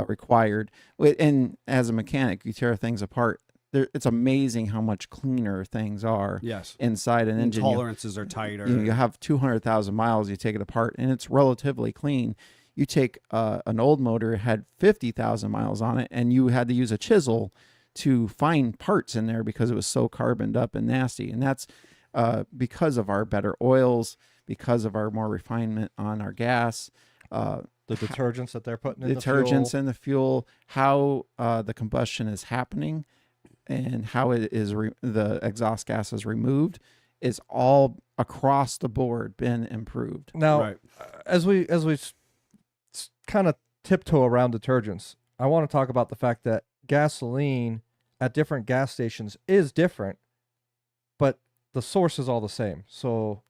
required. And as a mechanic, you tear things apart. It's amazing how much cleaner things are inside an engine. Tolerances are tighter. You have 200,000 miles, you take it apart, and it's relatively clean. You take an old motor, it had 50,000 miles on it, and you had to use a chisel to find parts in there because it was so carboned up and nasty. And that's because of our better oils, because of our more refinement on our gas. The detergents that they're putting in in the fuel, how the combustion is happening, and how it is the exhaust gas is removed, is all across the board been improved. Now, as we kind of tiptoe around detergents, I want to talk about the fact that gasoline at different gas stations is different, but the source is all the same. So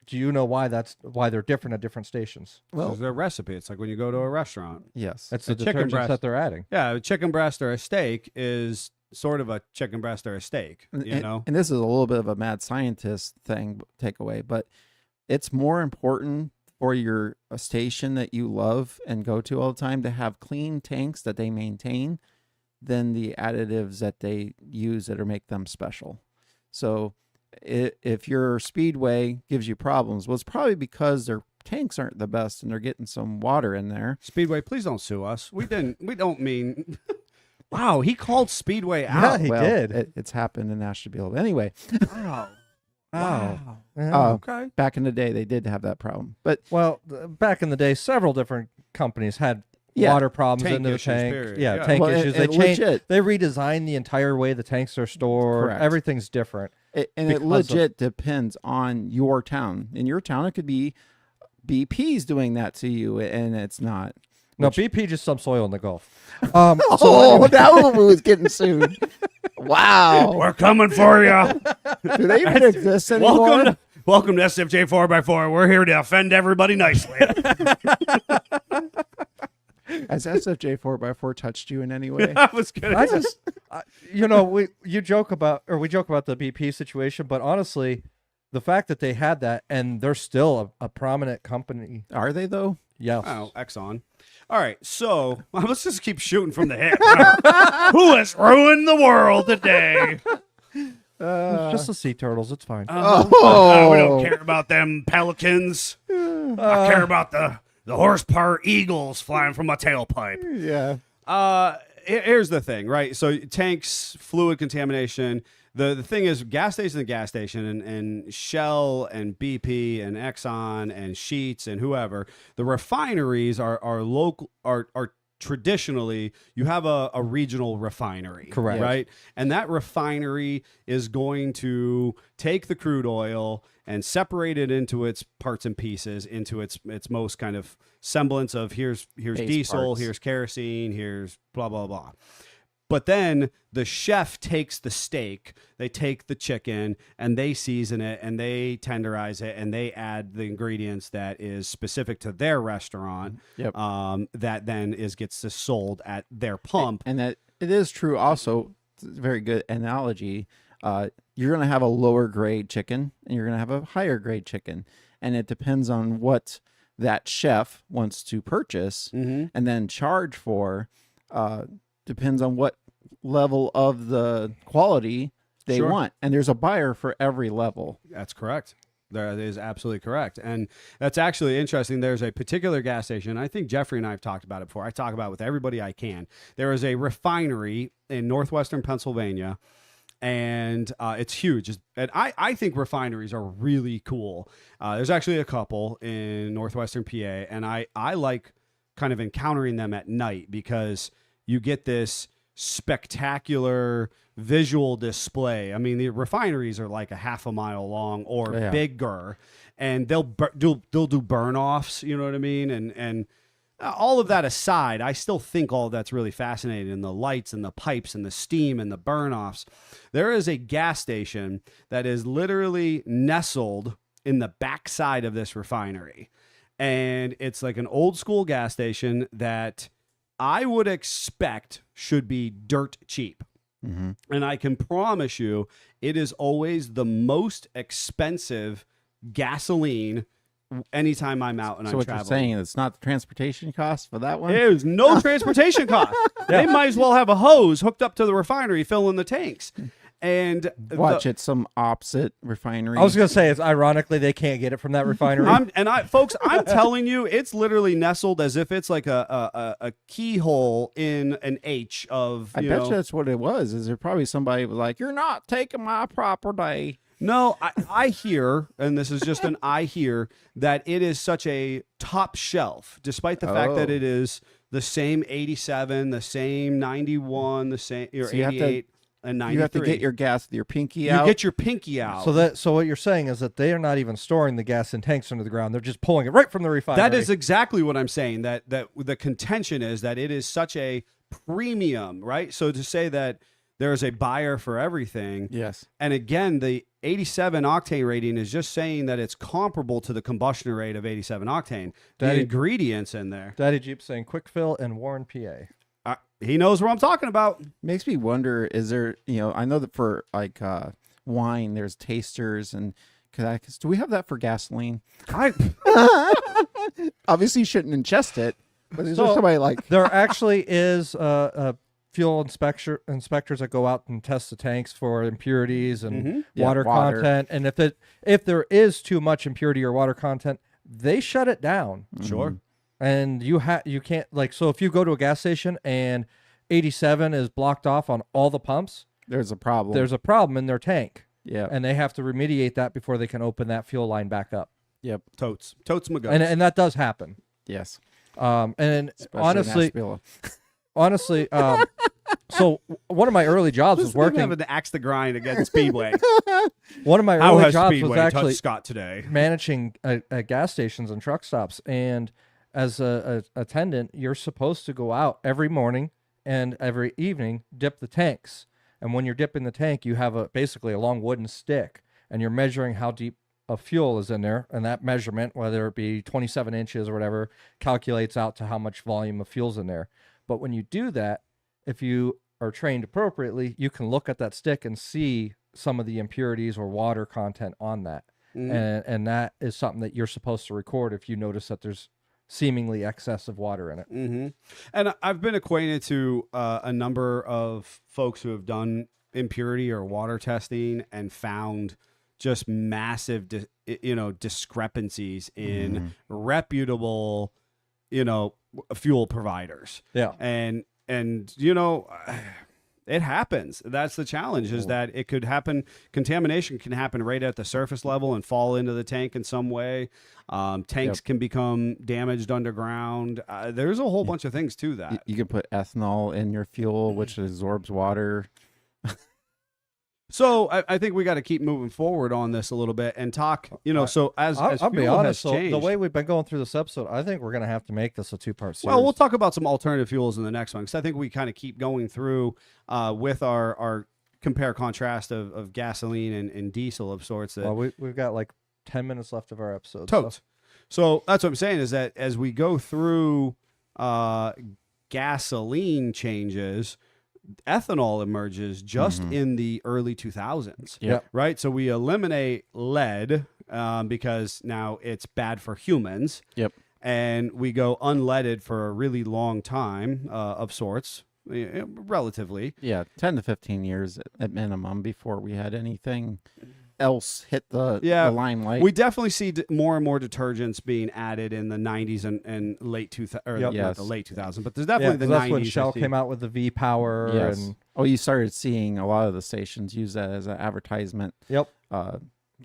do you know why they're different at different stations? Well, their recipe. It's like when you go to a restaurant. Yes. It's the detergents that they're adding. Yeah, a chicken breast or a steak is sort of a chicken breast or a steak, know? And this is a little bit of a mad scientist takeaway, but it's more important for your station that you love and go to all the time to have clean tanks that they maintain than the additives that they use that make them special. So if your Speedway gives you problems, well, it's probably because their tanks aren't the best and they're getting some water in there. Speedway, please don't sue us. We don't mean... Wow, he called Speedway out. Yeah, he did. It's happened in Ashtabula. Anyway. Wow. Okay. Back in the day, they did have that problem. But back in the day, several different companies had water problems into the tank. Tank issues. They redesigned the entire way the tanks are stored. Correct. Everything's different. It legit depends on your town. In your town, it could be BP's doing that to you, and it's not. No, BP just dumps oil in the Gulf. That one was getting sued. Wow. We're coming for you. Do they even exist anymore? Welcome to SFJ 4x4. We're here to offend everybody nicely. Has SFJ 4x4 touched you in any way? I was gonna we joke about the BP situation, but honestly, the fact that they had that and they're still a prominent company. Are they though? Yes. Oh, Exxon. All right, so let's just keep shooting from the hip. Who has ruined the world today? It's just the sea turtles. It's fine. We don't care about them pelicans. I care about the horsepower eagles flying from my tailpipe. Yeah. Here's the thing, right? So tanks, fluid contamination. The thing is, gas station and Shell and BP and Exxon and Sheetz and whoever, the refineries are local, are traditionally, you have a regional refinery. Correct. Right? And that refinery is going to take the crude oil and separate it into its parts and pieces, into its most kind of semblance of here's diesel, parts. here's kerosene, here's blah, blah, blah. But then the chef takes the steak, they take the chicken, and they season it, and they tenderize it, and they add the ingredients that is specific to their restaurant. Yep. That then gets sold at their pump. And that it is true. Also, it's a very good analogy. You're going to have a lower grade chicken, and you're going to have a higher grade chicken, and it depends on what that chef wants to purchase and then charge for. Depends on what level of the quality they want. And there's a buyer for every level. That's correct. That is absolutely correct. And that's actually interesting. There's a particular gas station. I think Jeffrey and I have talked about it before. I talk about it with everybody I can. There is a refinery in northwestern Pennsylvania, and it's huge. And I think refineries are really cool. There's actually a couple in northwestern PA, and I like kind of encountering them at night because you get this spectacular visual display. I mean, the refineries are like a half a mile long or bigger, and they'll do burn-offs, you know what I mean? And all of that aside, I still think all of that's really fascinating, and the lights and the pipes and the steam and the burn-offs. There is a gas station that is literally nestled in the backside of this refinery, and it's like an old school gas station that I would expect should be dirt cheap. And I can promise you it is always the most expensive gasoline anytime I'm out and I'm what traveling. You're saying it's not the transportation cost for that one? There's no transportation cost. They might as well have a hose hooked up to the refinery filling the tanks. And watch it some opposite refinery. I was gonna say, it's ironically they can't get it from that refinery. Folks, I'm telling you, it's literally nestled as if it's like a keyhole in an H of. I bet you that's what it was. Is there probably somebody was like, "You're not taking my property." No, I hear, and this is just an I hear, that it is such a top shelf, despite the fact that it is the same 87, the same 91, the same or 88. And 93. You have to get your gas with your pinky out. You get your pinky out. So what you're saying is that they are not even storing the gas in tanks under the ground. They're just pulling it right from the refinery. That is exactly what I'm saying. That the contention is that it is such a premium, right? So to say that there is a buyer for everything. Yes. And again, the 87 octane rating is just saying that it's comparable to the combustion rate of 87 octane. The ingredients in there. Daddy Jeep saying quick fill in Warren, PA. He knows what I'm talking about. Makes me wonder, is there, I know that for like wine, there's tasters and do we have that for gasoline? Obviously you shouldn't ingest it, but is there somebody like... There actually is fuel inspectors that go out and test the tanks for impurities and water content. And if there is too much impurity or water content, they shut it down. Sure. And you can't, like, so if you go to a gas station and 87 is blocked off on all the pumps, there's a problem. There's a problem in their tank. Yeah. And they have to remediate that before they can open that fuel line back up. Yep. Totes my guts. And that does happen. Yes. And especially honestly, so one of my early jobs was working. Having to axe the grind against Speedway. One of my early jobs Speedway was actually Scott today managing gas stations and truck stops. And as a attendant, you're supposed to go out every morning and every evening, dip the tanks. And when you're dipping the tank, you have basically a long wooden stick, and you're measuring how deep of fuel is in there. And that measurement, whether it be 27 inches or whatever, calculates out to how much volume of fuel's in there. But when you do that, if you are trained appropriately, you can look at that stick and see some of the impurities or water content on that. And that is something that you're supposed to record if you notice that there's seemingly excessive water in it. And I've been acquainted to a number of folks who have done impurity or water testing and found just massive, discrepancies in reputable, fuel providers. Yeah. And it happens. That's the challenge, is that it could happen. Contamination can happen right at the surface level and fall into the tank in some way. Tanks can become damaged underground. There's a whole bunch of things to that. You can put ethanol in your fuel, which absorbs water. So I think we got to keep moving forward on this a little bit and talk, so as I'll be fuel honest. has So changed. the way we've been going through this episode, I think we're going to have to make this a 2-part series. Well, we'll talk about some alternative fuels in the next one, because I think we kind of keep going through with our compare contrast of gasoline and diesel of sorts. That we've got like 10 minutes left of our episode. totes. So that's what I'm saying, is that as we go through gasoline changes, ethanol emerges just in the early 2000s. Yep. Right. So we eliminate lead because now it's bad for humans. Yep. And we go unleaded for a really long time of sorts, relatively. Yeah, 10 to 15 years at minimum before we had anything else hit the limelight. We definitely see more and more detergents being added in the 90s and late 2000s, or not the late 2000s, but there's definitely the 90s. That's when Shell came out with the V Power. Yes. And you started seeing a lot of the stations use that as an advertisement. Yep.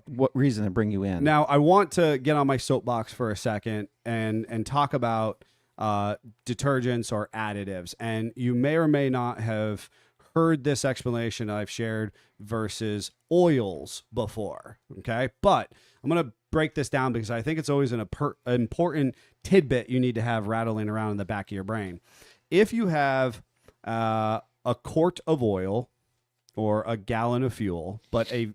What reason to bring you in? Now, I want to get on my soapbox for a second and talk about detergents or additives. And you may or may not have heard this explanation I've shared versus oils before, okay? But I'm going to break this down because I think it's always an important tidbit you need to have rattling around in the back of your brain. If you have a quart of oil or a gallon of fuel, but a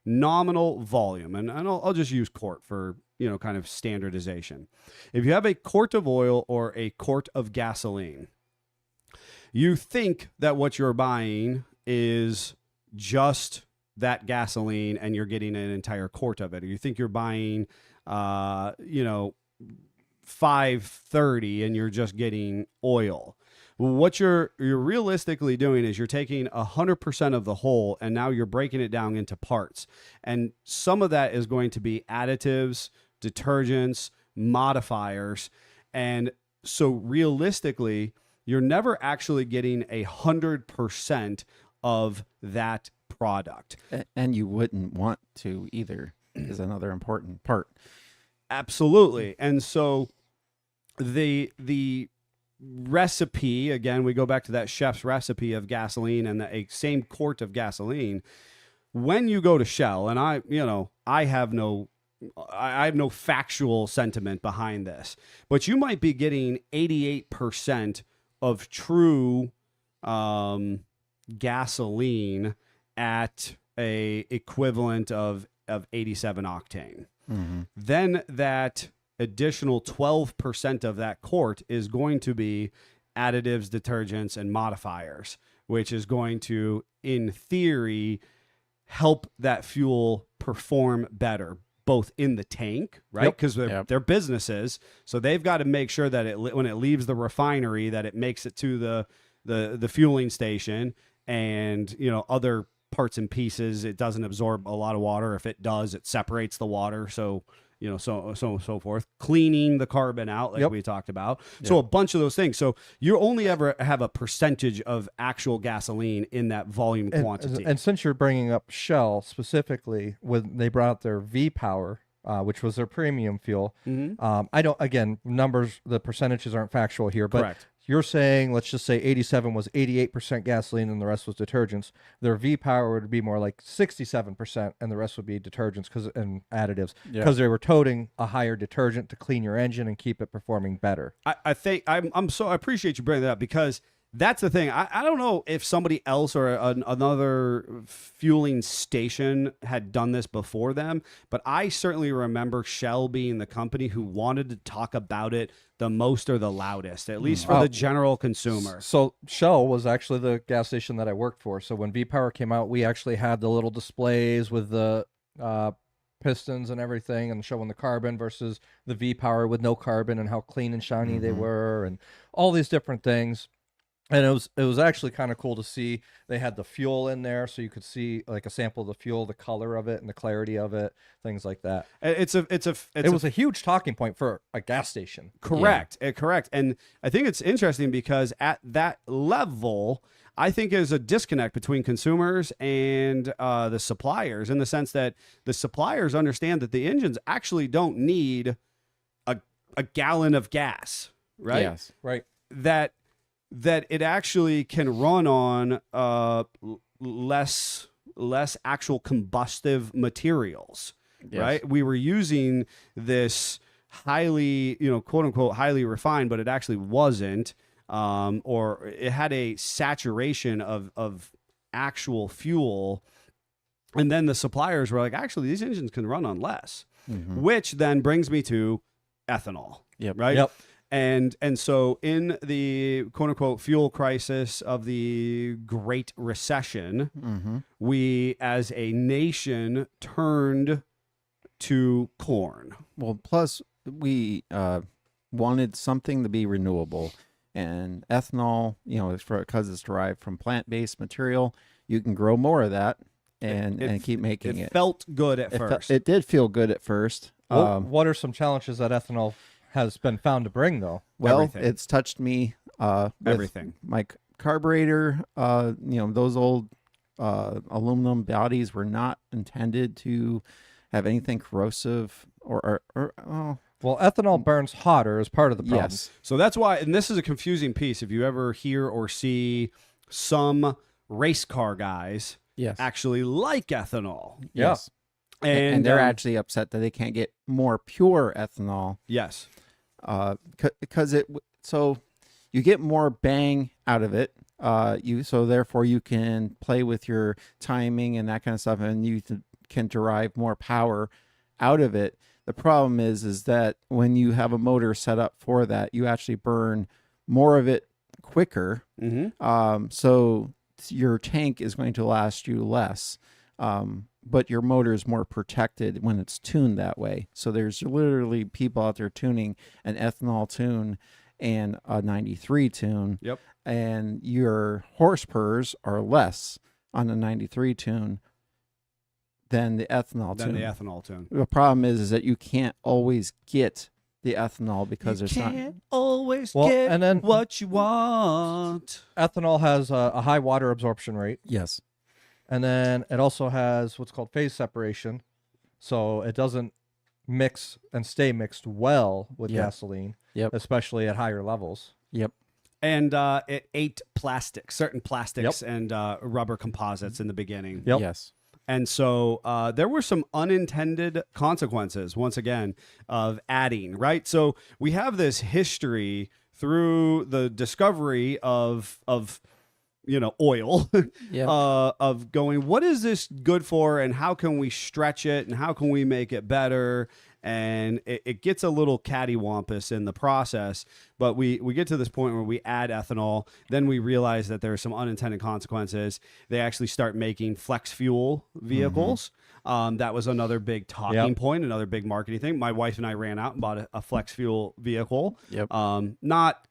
nominal volume, and I'll just use quart for kind of standardization. If you have a quart of oil or a quart of gasoline, you think that what you're buying is just that gasoline and you're getting an entire quart of it. Or you think you're buying, 530 and you're just getting oil. What you're realistically doing is you're taking 100% of the whole and now you're breaking it down into parts. And some of that is going to be additives, detergents, modifiers. And so realistically, you're never actually getting 100% of that product. And you wouldn't want to either, is another important part. Absolutely. And so the recipe, again, we go back to that chef's recipe of gasoline and the same quart of gasoline. When you go to Shell, and I have no factual sentiment behind this, but you might be getting 88% of true gasoline at a equivalent of 87 octane. Mm-hmm. Then that additional 12% of that quart is going to be additives, detergents, and modifiers, which is going to, in theory, help that fuel perform better, both in the tank, right? Because they're businesses, so they've got to make sure that when it leaves the refinery, that it makes it to the fueling station, and other parts and pieces. It doesn't absorb a lot of water. If it does, it separates the water. So so forth. Cleaning the carbon out, like we talked about. Yep. So a bunch of those things. So you only ever have a percentage of actual gasoline in that volume quantity. And since you're bringing up Shell specifically, when they brought out their V Power, which was their premium fuel, numbers, the percentages aren't factual here, but correct. You're saying, let's just say 87 was 88% gasoline and the rest was detergents. Their V Power would be more like 67% and the rest would be detergents and additives because they were toting a higher detergent to clean your engine and keep it performing better. I think I appreciate you bringing that up, because that's the thing. I don't know if somebody else or another fueling station had done this before them, but I certainly remember Shell being the company who wanted to talk about it the most or the loudest, at least for the general consumer. So Shell was actually the gas station that I worked for. So when V-Power came out, we actually had the little displays with the pistons and everything and showing the carbon versus the V-Power with no carbon and how clean and shiny they were and all these different things. And it was actually kind of cool to see. They had the fuel in there, so you could see like a sample of the fuel, the color of it, and the clarity of it, things like that. It was a huge talking point for a gas station. Correct, correct. And I think it's interesting because at that level, I think there's a disconnect between consumers and the suppliers, in the sense that the suppliers understand that the engines actually don't need a gallon of gas, right? Yes, right. That it actually can run on less less actual combustive materials, Yes. right? We were using this highly, quote unquote, highly refined, but it actually wasn't, or it had a saturation of actual fuel. And then the suppliers were like, actually, these engines can run on less, which then brings me to ethanol, Yep. right? Yep. And so in the quote unquote fuel crisis of the Great Recession, we as a nation turned to corn. Well, plus we wanted something to be renewable, and ethanol, because it's derived from plant-based material, you can grow more of that and keep making it. It felt good at first. It did feel good at first. What are some challenges that ethanol has been found to bring, though? Well, Everything. it's touched me. With Everything. my carburetor. Those old aluminum bodies were not intended to have anything corrosive or Well, ethanol burns hotter as part of the problem. yes. So that's why, and this is a confusing piece. If you ever hear or see some race car guys Yes. actually like ethanol, Yeah. Yes. And they're um, actually upset that they can't get more pure ethanol yes, because so you get more bang out of it. So therefore you can play with your timing and that kind of stuff, and you can derive more power out of it. The problem is that when you have a motor set up for that, you actually burn more of it quicker. So your tank is going to last you less. But your motor is more protected when it's tuned that way. So there's literally people out there tuning an ethanol tune and a 93 tune. Yep. And your horsepowers are less on a 93 tune than the ethanol then tune. the ethanol tune. The problem is that you can't always get the ethanol because there's not. always Well, and then what you want. ethanol has a high water absorption rate, Yes. and then it also has what's called phase separation, so it doesn't mix and stay mixed well with Yep. gasoline, Yep. especially at higher levels. Yep. And it ate certain plastics and rubber composites in the beginning. Yep. Yes. And so there were some unintended consequences, once again, of adding, right? So we have this history through the discovery of oil, Yep. of going, what is this good for, and how can we stretch it, and how can we make it better? And it gets a little cattywampus in the process, but we get to this point where we add ethanol, then we realize that there are some unintended consequences. They actually start making flex fuel vehicles. That was another big talking point, another big marketing thing. My wife and I ran out and bought a flex fuel vehicle. Yep. Not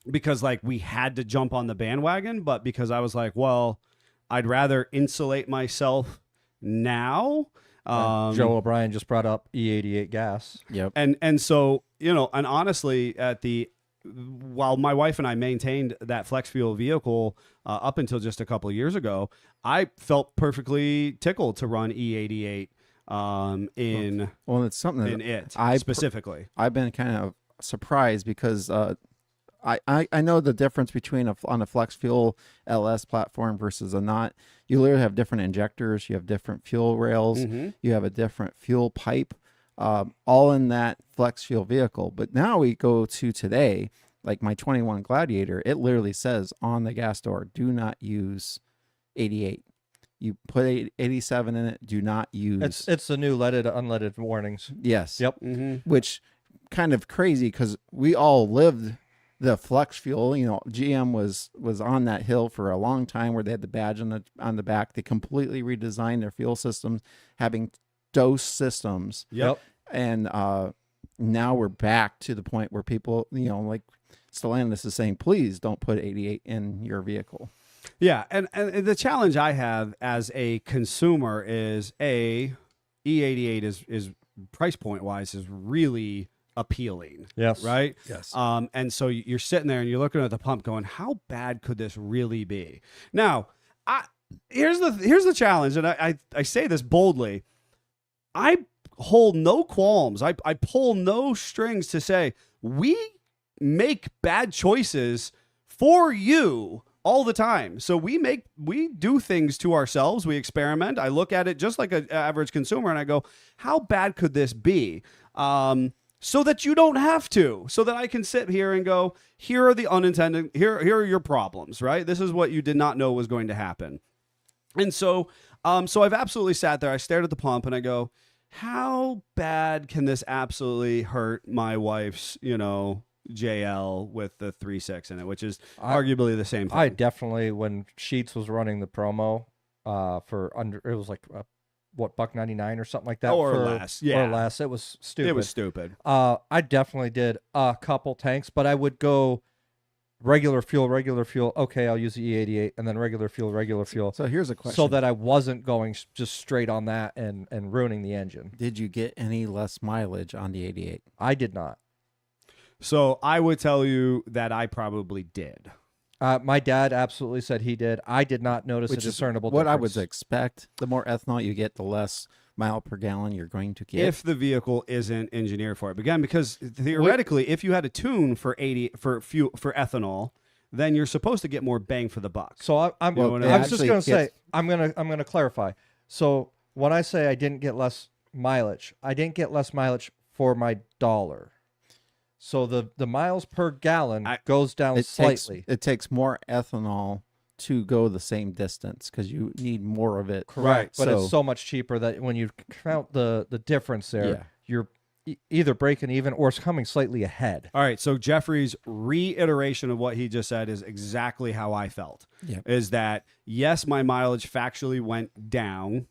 because we had to jump on the bandwagon, but because I was like, well, I'd rather insulate myself now. Joe O'Brien just brought up E88 gas. Yep. And so, and honestly, while my wife and I maintained that flex fuel vehicle up until just a couple of years ago, I felt perfectly tickled to run E88 in Well, it's something in that it specifically. I've been kind of surprised because I know the difference between on a flex fuel LS platform versus a not. You literally have different injectors, you have different fuel rails, you have a different fuel pipe, all in that flex fuel vehicle. But now we go to today, like my 21 Gladiator, it literally says on the gas door, do not use 88. You put 87 in it, do not use. It's the new leaded, unleaded warnings. Yes. Yep. Which kind of crazy because we all lived the flex fuel. GM was on that hill for a long time where they had the badge on the back. They completely redesigned their fuel systems, having dose systems. Yep. And now we're back to the point where people, like Stellantis is saying, please don't put 88 in your vehicle. Yeah, and the challenge I have as a consumer is E88 is price point wise is really appealing. Yes. Right? Yes. And so you're sitting there and you're looking at the pump going, how bad could this really be? Now, here's the challenge, and I say this boldly. I hold no qualms. I pull no strings to say we make bad choices for you all the time. So we do things to ourselves. We experiment. I look at it just like an average consumer, and I go, how bad could this be? So that you don't have to, so that I can sit here and go, here are the unintended, here are your problems, right? This is what you did not know was going to happen. And so I've absolutely sat there. I stared at the pump and I go, how bad can this absolutely hurt my wife's, JL with the 3.6 in it, which is arguably the same thing. I definitely, when Sheetz was running the promo it was like $1.99 or something like that, or less. Yeah, or less. It was stupid. It was stupid. I definitely did a couple tanks, but I would go regular fuel. Okay, I'll use the E88, and then regular fuel. So here's a question: so that I wasn't going just straight on that and ruining the engine. Did you get any less mileage on the 88? I did not. So I would tell you that I probably did. My dad absolutely said he did. I did not notice a discernible difference. What I would expect. The more ethanol you get, the less mile per gallon you're going to get. If the vehicle isn't engineered for it. Again, because theoretically, if you had a tune for ethanol, then you're supposed to get more bang for the buck. So I was just going to say, I'm going to clarify. So when I say I didn't get less mileage, I didn't get less mileage for my dollar. So the miles per gallon goes down slightly. It takes more ethanol to go the same distance because you need more of it. Correct. But it's so much cheaper that when you count the difference there, you're either breaking even or it's coming slightly ahead. All right. So Jeffrey's reiteration of what he just said is exactly how I felt. Yep. Is that, yes, my mileage factually went down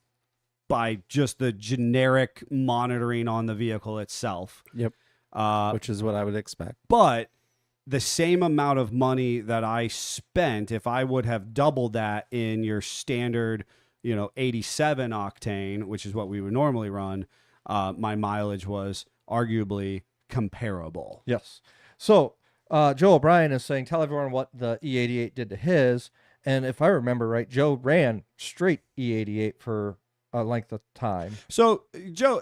by just the generic monitoring on the vehicle itself. Yep. Which is what I would expect. But the same amount of money that I spent, if I would have doubled that in your standard, 87 octane, which is what we would normally run, my mileage was arguably comparable. Yes. So Joe O'Brien is saying, tell everyone what the E88 did to his. And if I remember right, Joe ran straight E88 for a length of time. So, Joe,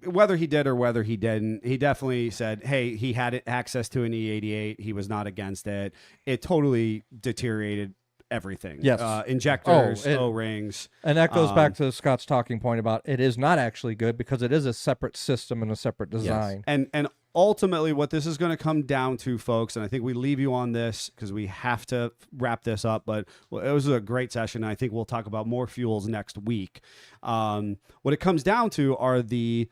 whether he did or whether he didn't, he definitely said, hey, he had access to an E88. He was not against it. It totally deteriorated everything. Yes. Injectors, O-rings. And that goes back to Scott's talking point about it is not actually good because it is a separate system and a separate design. Yes. And ultimately what this is going to come down to, folks, and I think we leave you on this because we have to wrap this up, but it was a great session. I think we'll talk about more fuels next week. What it comes down to are the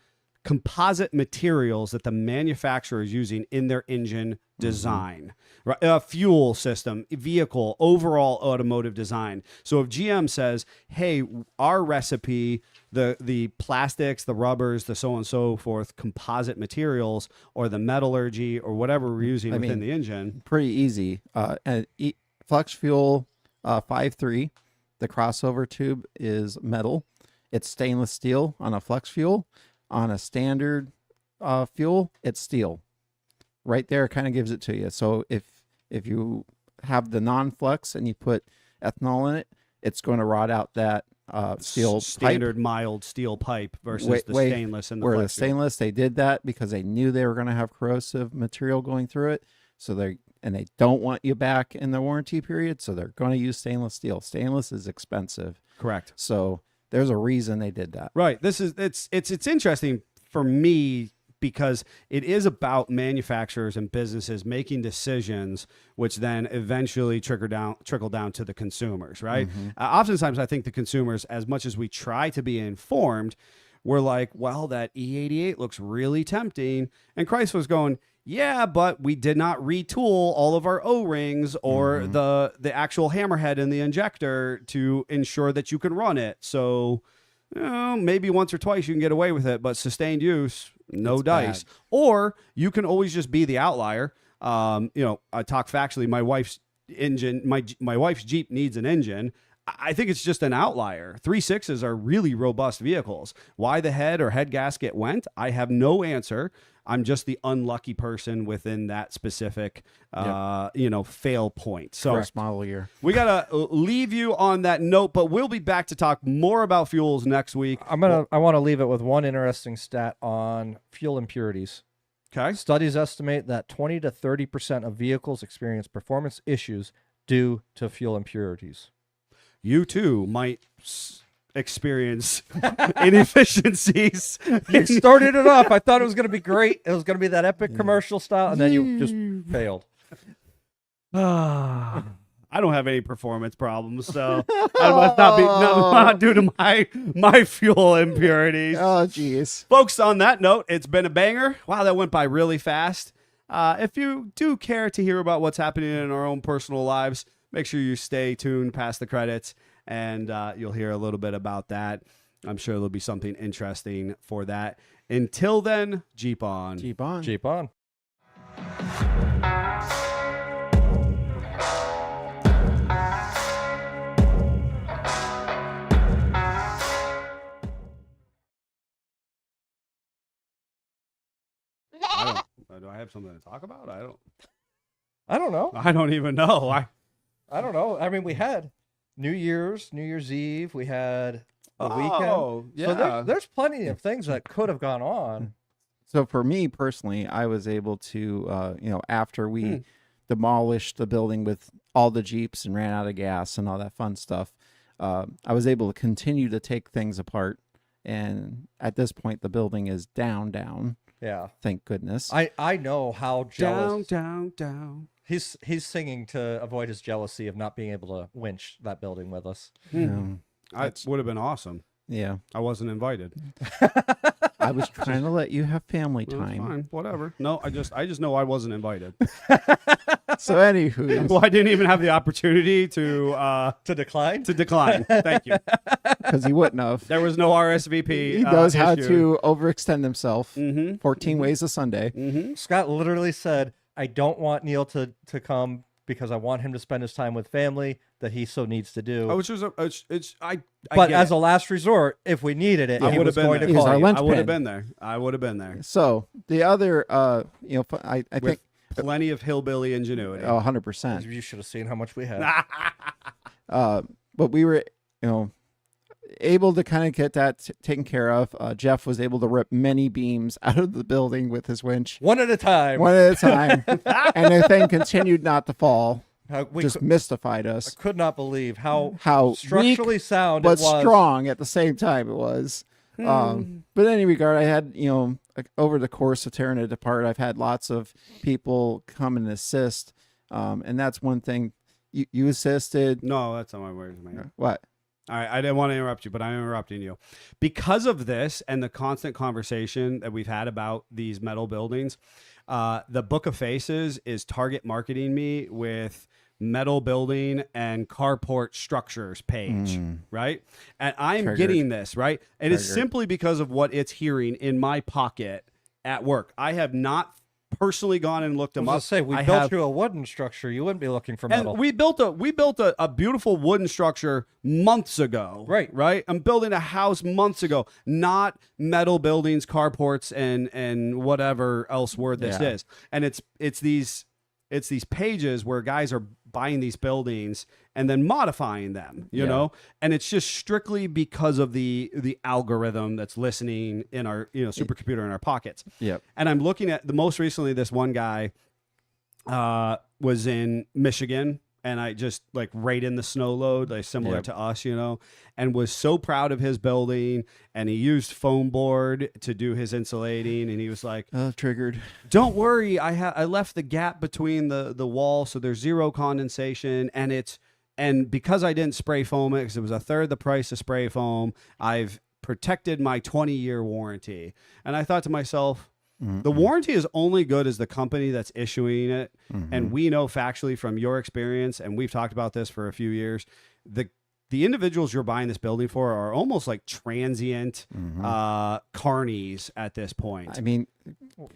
composite materials that the manufacturer is using in their engine design, right? Fuel system, vehicle, overall automotive design. So if GM says, hey, our recipe, the plastics, the rubbers, the so on and so forth, composite materials, or the metallurgy, or whatever we're using within the engine. Pretty easy. Flex Fuel 5.3, the crossover tube is metal. It's stainless steel on a Flex Fuel. On a standard fuel, it's steel. Right there kind of gives it to you. So if you have the non-flex and you put ethanol in it, it's going to rot out that steel standard pipe. Mild steel pipe versus the stainless and the where flex the stainless fuel. They did that because they knew they were going to have corrosive material going through it. So they don't want you back in the warranty period, so they're going to use stainless steel. Stainless is expensive. Correct. So there's a reason they did that. Right. It's interesting for me because it is about manufacturers and businesses making decisions which then eventually trickle down to the consumers, right? Mm-hmm. Oftentimes I think the consumers, as much as we try to be informed, we're like, well, that E88 looks really tempting. And Christ was going, yeah, but we did not retool all of our O-rings or the actual hammerhead in the injector to ensure that you can run it. So maybe once or twice you can get away with it, but sustained use, no dice. Bad. Or you can always just be the outlier. I talk factually. My wife's engine, my wife's Jeep needs an engine. I think it's just an outlier. 3.6s are really robust vehicles. Why the head or head gasket went, I have no answer. I'm just the unlucky person within that specific, fail point. So first model year. We got to leave you on that note, but we'll be back to talk more about fuels next week. I want to leave it with one interesting stat on fuel impurities. Okay. Studies estimate that 20 to 30% of vehicles experience performance issues due to fuel impurities. You too might experience inefficiencies. You started it off. I thought it was going to be great. It was going to be that epic commercial style, and then you just failed. I don't have any performance problems, so I must not due to my fuel impurities. Oh, geez. Folks, on that note, it's been a banger. Wow, that went by really fast. If you do care to hear about what's happening in our own personal lives, make sure you stay tuned past the credits, and you'll hear a little bit about that. I'm sure there'll be something interesting for that. Until then, Jeep on. Jeep on. Jeep on. Do I have something to talk about? I don't know. I don't even know. I don't know. I mean, we had New Year's Eve. We had a weekend. Oh, yeah. So there's plenty of things that could have gone on. So for me personally, I was able to, after we demolished the building with all the Jeeps and ran out of gas and all that fun stuff, I was able to continue to take things apart. And at this point, the building is down. Yeah. Thank goodness. I know how jealous. Down. He's singing to avoid his jealousy of not being able to winch that building with us. It would have been awesome. Yeah. I wasn't invited. I was trying to let you have family Well, time. fine, whatever. No, I just know I wasn't invited. So anywho, Well, I didn't even have the opportunity to decline. decline. Thank you. because he wouldn't have. There was no RSVP. He knows how issue. to overextend himself. Mhm. 14 ways a Sunday. Mm-hmm. Scott literally said, "I don't want Neil to come because I want him to spend his time with family that he so needs to do." Which was I but get as it. a last resort, if we needed it, I he would was have been going there. to He was call our you. lunch I would have pin. been there. I would have been there. So the other, I With think, plenty of hillbilly ingenuity. 100%. You should have seen how much we had. But we were, able to kind of get that taken care of. Jeff was able to rip many beams out of the building with his winch. One at a time. One at a time. And the thing continued not to fall. We Just mystified us. I could not believe how How structurally weak sound but it was. strong at the same time it was. But in any regard, I had, over the course of tearing it apart, I've had lots of people come and assist. And that's one thing. You assisted. No, that's not my words, man. What? All right, I didn't want to interrupt you, but I'm interrupting you. Because of this and the constant conversation that we've had about these metal buildings, the Book of Faces is target marketing me with metal building and carport structures page, right? And I'm Triggered. getting this, right? It is Triggered. simply because of what it's hearing in my pocket at work. I have not personally gone and looked I them was up. gonna say, we I built have- you a wooden structure. You wouldn't be looking for and metal. we built a beautiful wooden structure months ago. Right. I'm building a house months ago, not metal buildings, carports, and whatever else word this Yeah. is. And it's these pages where guys are buying these buildings and then modifying them, you know? And it's just strictly because of the algorithm that's listening in our, supercomputer in our pockets. Yep. And I'm looking at most recently, this one guy was in Michigan, and I just like right in the snow load, like similar to us, and was so proud of his building. And he used foam board to do his insulating. And he was like, Triggered. "Don't worry, I left the gap between the wall, so there's zero condensation, and because I didn't spray foam it, because it was a third the price of spray foam, I've protected my 20-year warranty." And I thought to myself, the warranty is only good as the company that's issuing it. And we know factually from your experience, and we've talked about this for a few years, the individuals you're buying this building for are almost like transient carnies at this point. I mean,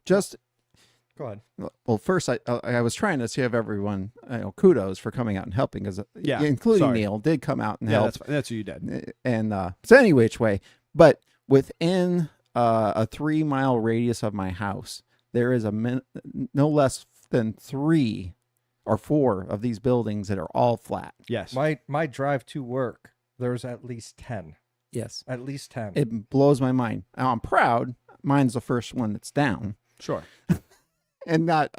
just Go ahead. well, first I was trying to give everyone kudos for coming out and helping, because including sorry. Neil did come out and Yeah, help. that's what you did. And so any which way, but within a 3-mile radius of my house, there is no less than 3 or 4 of these buildings that are all flat. Yes. My drive to work, there's at least 10. Yes. At least 10. It blows my mind. Now, I'm proud. Mine's the first one that's down. Sure. and not.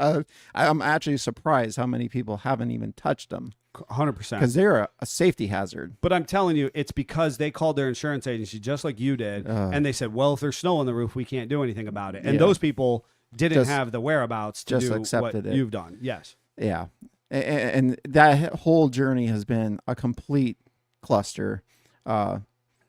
I'm actually surprised how many people haven't even touched them 100%. because they're a safety hazard. But I'm telling you, it's because they called their insurance agency just like you did, and they said, "Well, if there's snow on the roof, we can't do anything about it." And Yeah. those people didn't Just- have the whereabouts to just do what accepted it. you've done. Yes. Yeah, and that whole journey has been a complete cluster,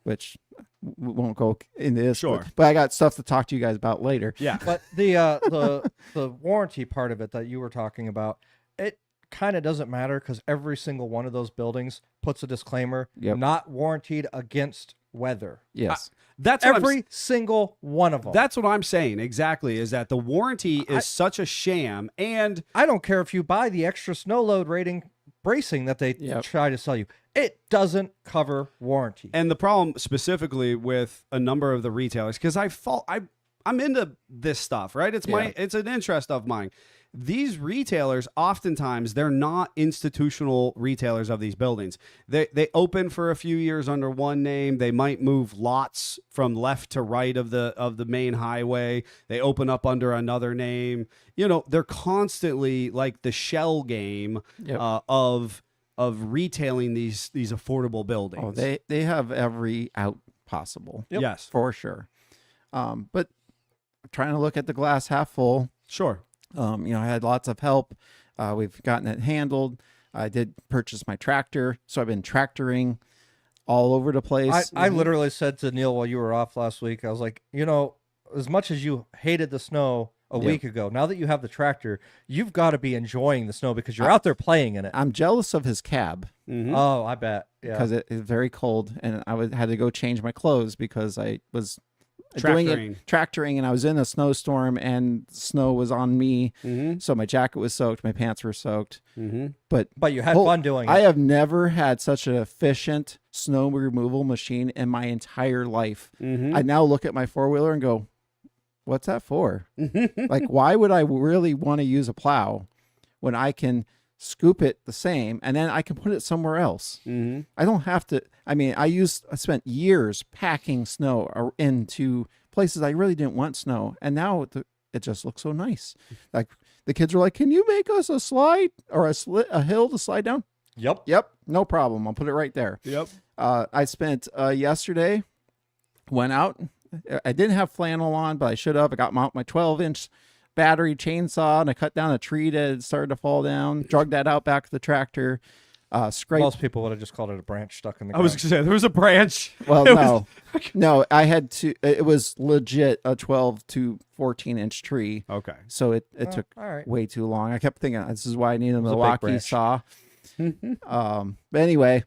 which we won't go into this. Sure. But I got stuff to talk to you guys about later. Yeah. But the warranty part of it that you were talking about, it kind of doesn't matter because every single one of those buildings puts a disclaimer, Yep. not warranted against weather. Yes. That's what Every single one of them. That's what I'm saying exactly. Is that the warranty is such a sham, and I don't care if you buy the extra snow load rating bracing that they Yep. try to sell you. It doesn't cover warranty. the problem specifically with a number of the retailers, because I'm into this stuff, right? It's it's an interest of mine. These retailers, oftentimes, they're not institutional retailers of these buildings. They open for a few years under one name. They might move lots from left to right of the main highway. They open up under another name. You know, they're constantly like the shell game of retailing these affordable buildings. Oh, they have every out possible. Yep. Yes, For sure. But trying to look at the glass half full. sure. I had lots of help. We've gotten it handled. I did purchase my tractor, so I've been tractoring all over the place. I literally said to Neil while you were off last week, I was like, as much as you hated the snow a week ago, now that you have the tractor, you've got to be enjoying the snow because you're out there playing in it. I'm jealous of his cab Oh, I bet. Yeah. because it is very cold, and had to go change my clothes because I was tractoring, and I was in a snowstorm, and snow was on me, so my jacket was soaked, my pants were soaked. But you had fun doing it. I have never had such an efficient snow removal machine in my entire life. I now look at my four-wheeler and go, what's that for? Like, why would I really want to use a plow when I can scoop it the same and then I can put it somewhere else? I don't have to. I mean, I spent years packing snow into places I really didn't want snow, and now it just looks so nice. Like, the kids are like, "Can you make us a slide or a hill to slide down?" Yep, no problem. I'll put it right there. Yep. I spent yesterday, went out. I didn't have flannel on, but I should have. I got my 12-inch battery chainsaw, and I cut down a tree that had started to fall down. Drug that out back to the tractor. Scraped. Most people would have just called it a branch stuck in the I was ground. going to say there was a branch. Well, It no, no. I had to. It was legit a 12 to 14-inch tree. Okay. So it took all right. way too long. I kept thinking this is why I need a was a big Milwaukee branch. saw. But anyway,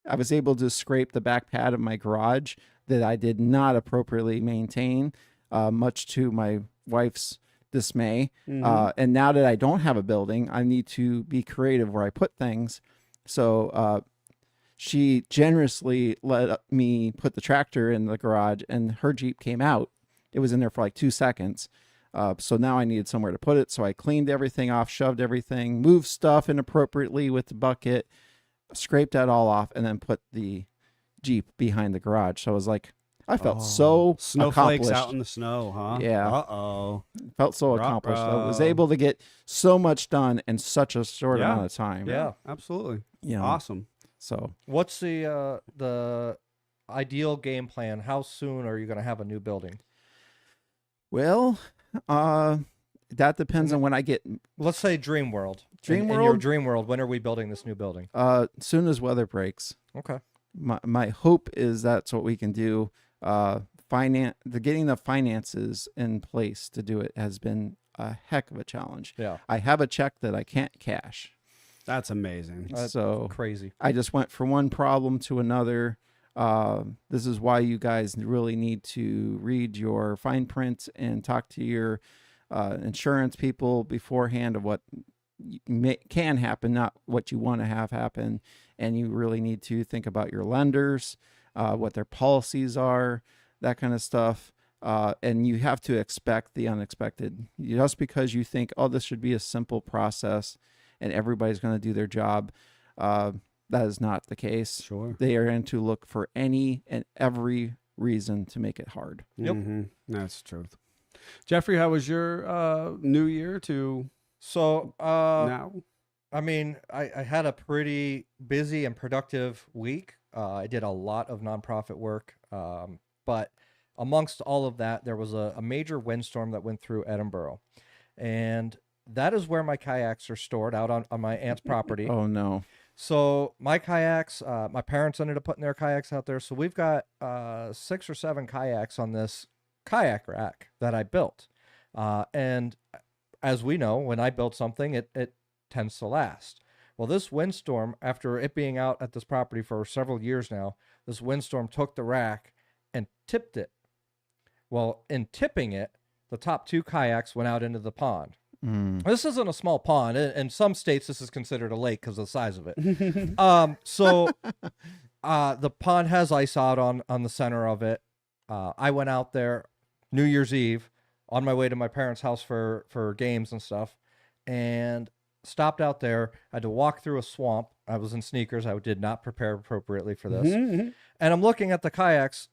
I was able to scrape the back pad of my garage that I did not appropriately maintain, much to my wife's dismay. And now that I don't have a building, I need to be creative where I put things. So she generously let me put the tractor in the garage, and her Jeep came out. It was in there for like 2 seconds. So now I needed somewhere to put it. So I cleaned everything off, shoved everything, moved stuff inappropriately with the bucket, scraped that all off, and then put the Jeep behind the garage. So I was like, I felt so Snowflakes accomplished. out in the snow, huh? Yeah. Uh-oh. Felt so accomplished. I was able to get so much done in such a short amount of time. Yeah. Absolutely. You know, Awesome. So What's the ideal game plan? How soon are you going to have a new building? well, that depends on when I get Let's say Dream World. Dream In your World? Dream World, when are we building this new building? soon as weather breaks. Okay. My hope is that's what we can do. Getting the finances in place to do it has been a heck of a challenge. Yeah. I have a check that I can't cash. That's amazing. That's So crazy. I just went from one problem to another. This is why you guys really need to read your fine print and talk to your insurance people beforehand of what can happen, not what you want to have happen. And you really need to think about your lenders, what their policies are, that kind of stuff. And you have to expect the unexpected. Just because you think, oh, this should be a simple process and everybody's going to do their job, that is not the case. Sure. They are in to look for any and every reason to make it hard. Yep. That's the truth. Jeffrey, how was your New Year to So, now? I mean, I had a pretty busy and productive week. I did a lot of nonprofit work, but amongst all of that, there was a major windstorm that went through Edinburgh, and that is where my kayaks are stored out on my aunt's property. Oh no. So my kayaks, my parents ended up putting their kayaks out there. So we've got 6 or 7 kayaks on this kayak rack that I built. And as we know, when I build something, it tends to last. Well, this windstorm, after it being out at this property for several years now, this windstorm took the rack and tipped it. Well, in tipping it, the top 2 kayaks went out into the pond. This isn't a small pond. In some states, this is considered a lake because of the size of it. So the pond has ice out on the center of it. I went out there New Year's Eve on my way to my parents' house for games and stuff, and stopped out there. I had to walk through a swamp. I was in sneakers. I did not prepare appropriately for this. And I'm looking at the kayaks.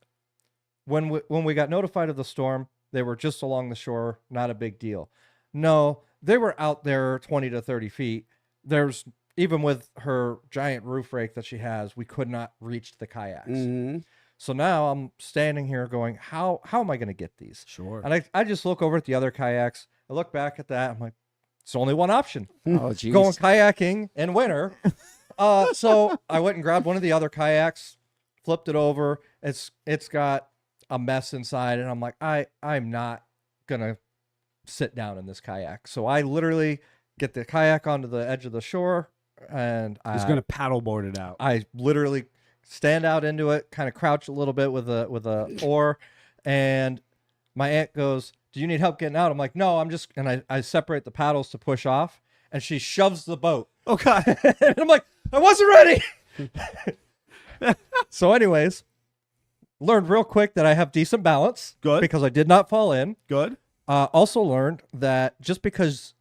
When we got notified of the storm, they were just along the shore, not a big deal. No, they were out there 20 to 30 feet. There's, even with her giant roof rake that she has, we could not reach the kayaks. So now I'm standing here going, how am I going to get these? Sure. And I just look over at the other kayaks. I look back at that. I'm like, it's only one option. Oh, geez. Going kayaking in winter. So I went and grabbed one of the other kayaks, flipped it over. It's got a mess inside. And I'm like, I'm not going to sit down in this kayak. So I literally get the kayak onto the edge of the shore, and He's going to paddleboard it out. I literally stand out into it, kind of crouch a little bit with a oar, and my aunt goes, "Do you need help getting out?" I'm like, "No, I'm just," and I separate the paddles to push off, and she shoves the boat. Okay. And I'm like, I wasn't ready. So anyways, learned real quick that I have decent balance. Good. Because I did not fall in. Good. Also learned that just because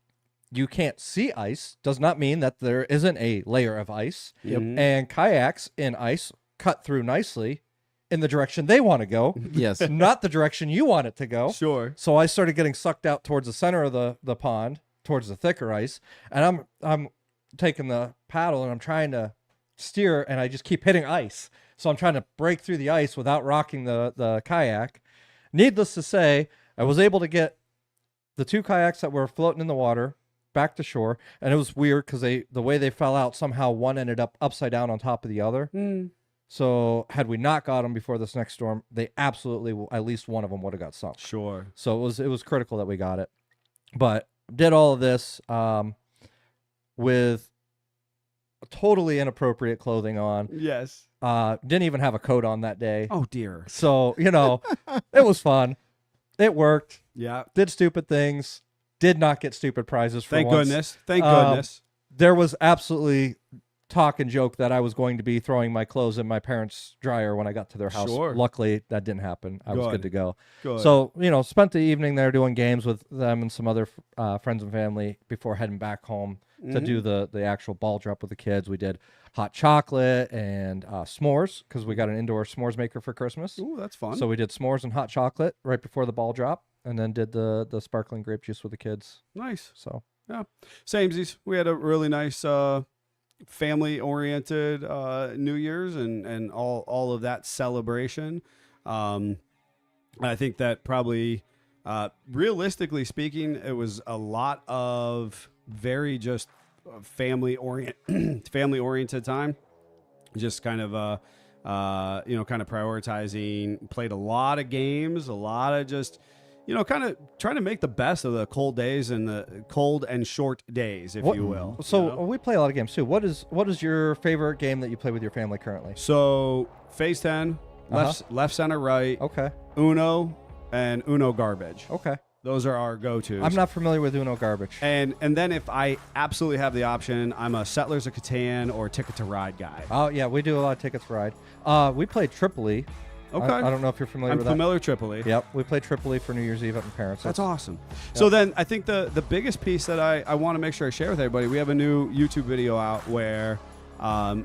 you can't see ice does not mean that there isn't a layer of ice. Yep. And kayaks in ice cut through nicely in the direction they want to go, Yes. not the direction you want it to go. Sure. So I started getting sucked out towards the center of the pond, towards the thicker ice, and I'm taking the paddle and I'm trying to steer, and I just keep hitting ice. So I'm trying to break through the ice without rocking the kayak. Needless to say, I was able to get the 2 kayaks that were floating in the water back to shore, and it was weird because the way they fell out, somehow one ended up upside down on top of the other. So had we not got them before this next storm, they absolutely, at least one of them would have got sunk. Sure. So it was critical that we got it. But did all of this with totally inappropriate clothing on. Yes. Didn't even have a coat on that day. Oh, dear. So, it was fun. It worked. Yeah. Did stupid things. Did not get stupid prizes for Thank once. goodness. Thank goodness. There was absolutely talk and joke that I was going to be throwing my clothes in my parents' dryer when I got to their house. Sure. Luckily, that didn't happen. I was good to go. Good. So, spent the evening there doing games with them and some other friends and family before heading back home to do the actual ball drop with the kids. We did hot chocolate and s'mores because we got an indoor s'mores maker for Christmas. Ooh, that's fun. So we did s'mores and hot chocolate right before the ball drop, and then did the sparkling grape juice with the kids. Nice. So Yeah. Samesies. We had a really nice family-oriented New Year's and all of that celebration. I think that probably, realistically speaking, it was a lot of very just family-oriented time. Just kind of kind of prioritizing. Played a lot of games, a lot of just, kind of trying to make the best of the cold days and the cold and short days, if you will. So we play a lot of games too. What is your favorite game that you play with your family currently? So Phase 10, left, center, right, Okay. Uno, and Uno garbage. Okay. Those are our go-tos. I'm not familiar with Uno garbage. And then if I absolutely have the option, I'm a Settlers of Catan or Ticket to Ride guy. Oh yeah, we do a lot of Tickets to Ride. We played Tripoli. Okay. I don't know if you're familiar I'm with that. familiar with Tripoli. Yep, we played Tripoli for New Year's Eve at my parents'. That's awesome. So then I think the biggest piece that I want to make sure I share with everybody, we have a new YouTube video out where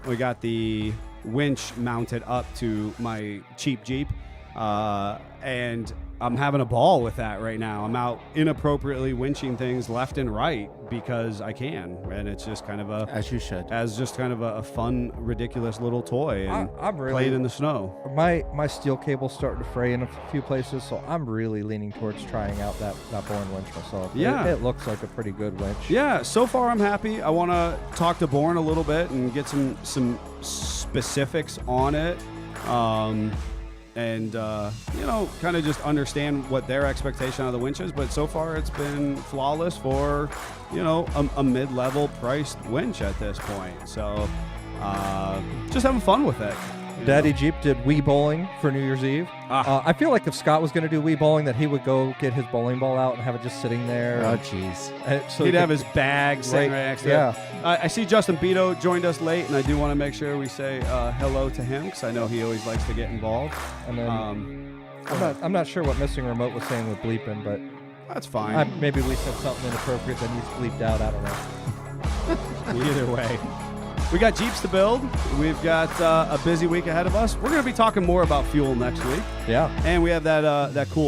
we got the winch mounted up to my cheap Jeep. And I'm having a ball with that right now. I'm out inappropriately winching things left and right because I can, and it's just kind of As you should. a fun, ridiculous little toy, and I'm really played in the snow. My steel cable's starting to fray in a few places, so I'm really leaning towards trying out that Bourne winch myself. Yeah. It looks like a pretty good winch. Yeah, so far I'm happy. I want to talk to Bourne a little bit and get some specifics on it. And kind of just understand what their expectation of the winch is. But so far, it's been flawless for, a mid-level priced winch at this point. So just having fun with it. Daddy Jeep did Wii bowling for New Year's Eve. I feel like if Scott was going to do Wii bowling, that he would go get his bowling ball out and have it just sitting there. Oh, jeez. So he'd have his bag sitting right next to yeah. him. I see Justin Beto joined us late, and I do want to make sure we say hello to him because I know he always likes to get involved. And then I'm not sure what Missing Remote was saying with bleeping, but that's fine. Maybe we said something inappropriate that needs bleeped out. I don't know. Either way. We got Jeeps to build. We've got a busy week ahead of us. We're going to be talking more about fuel next week. Yeah. And we have that cool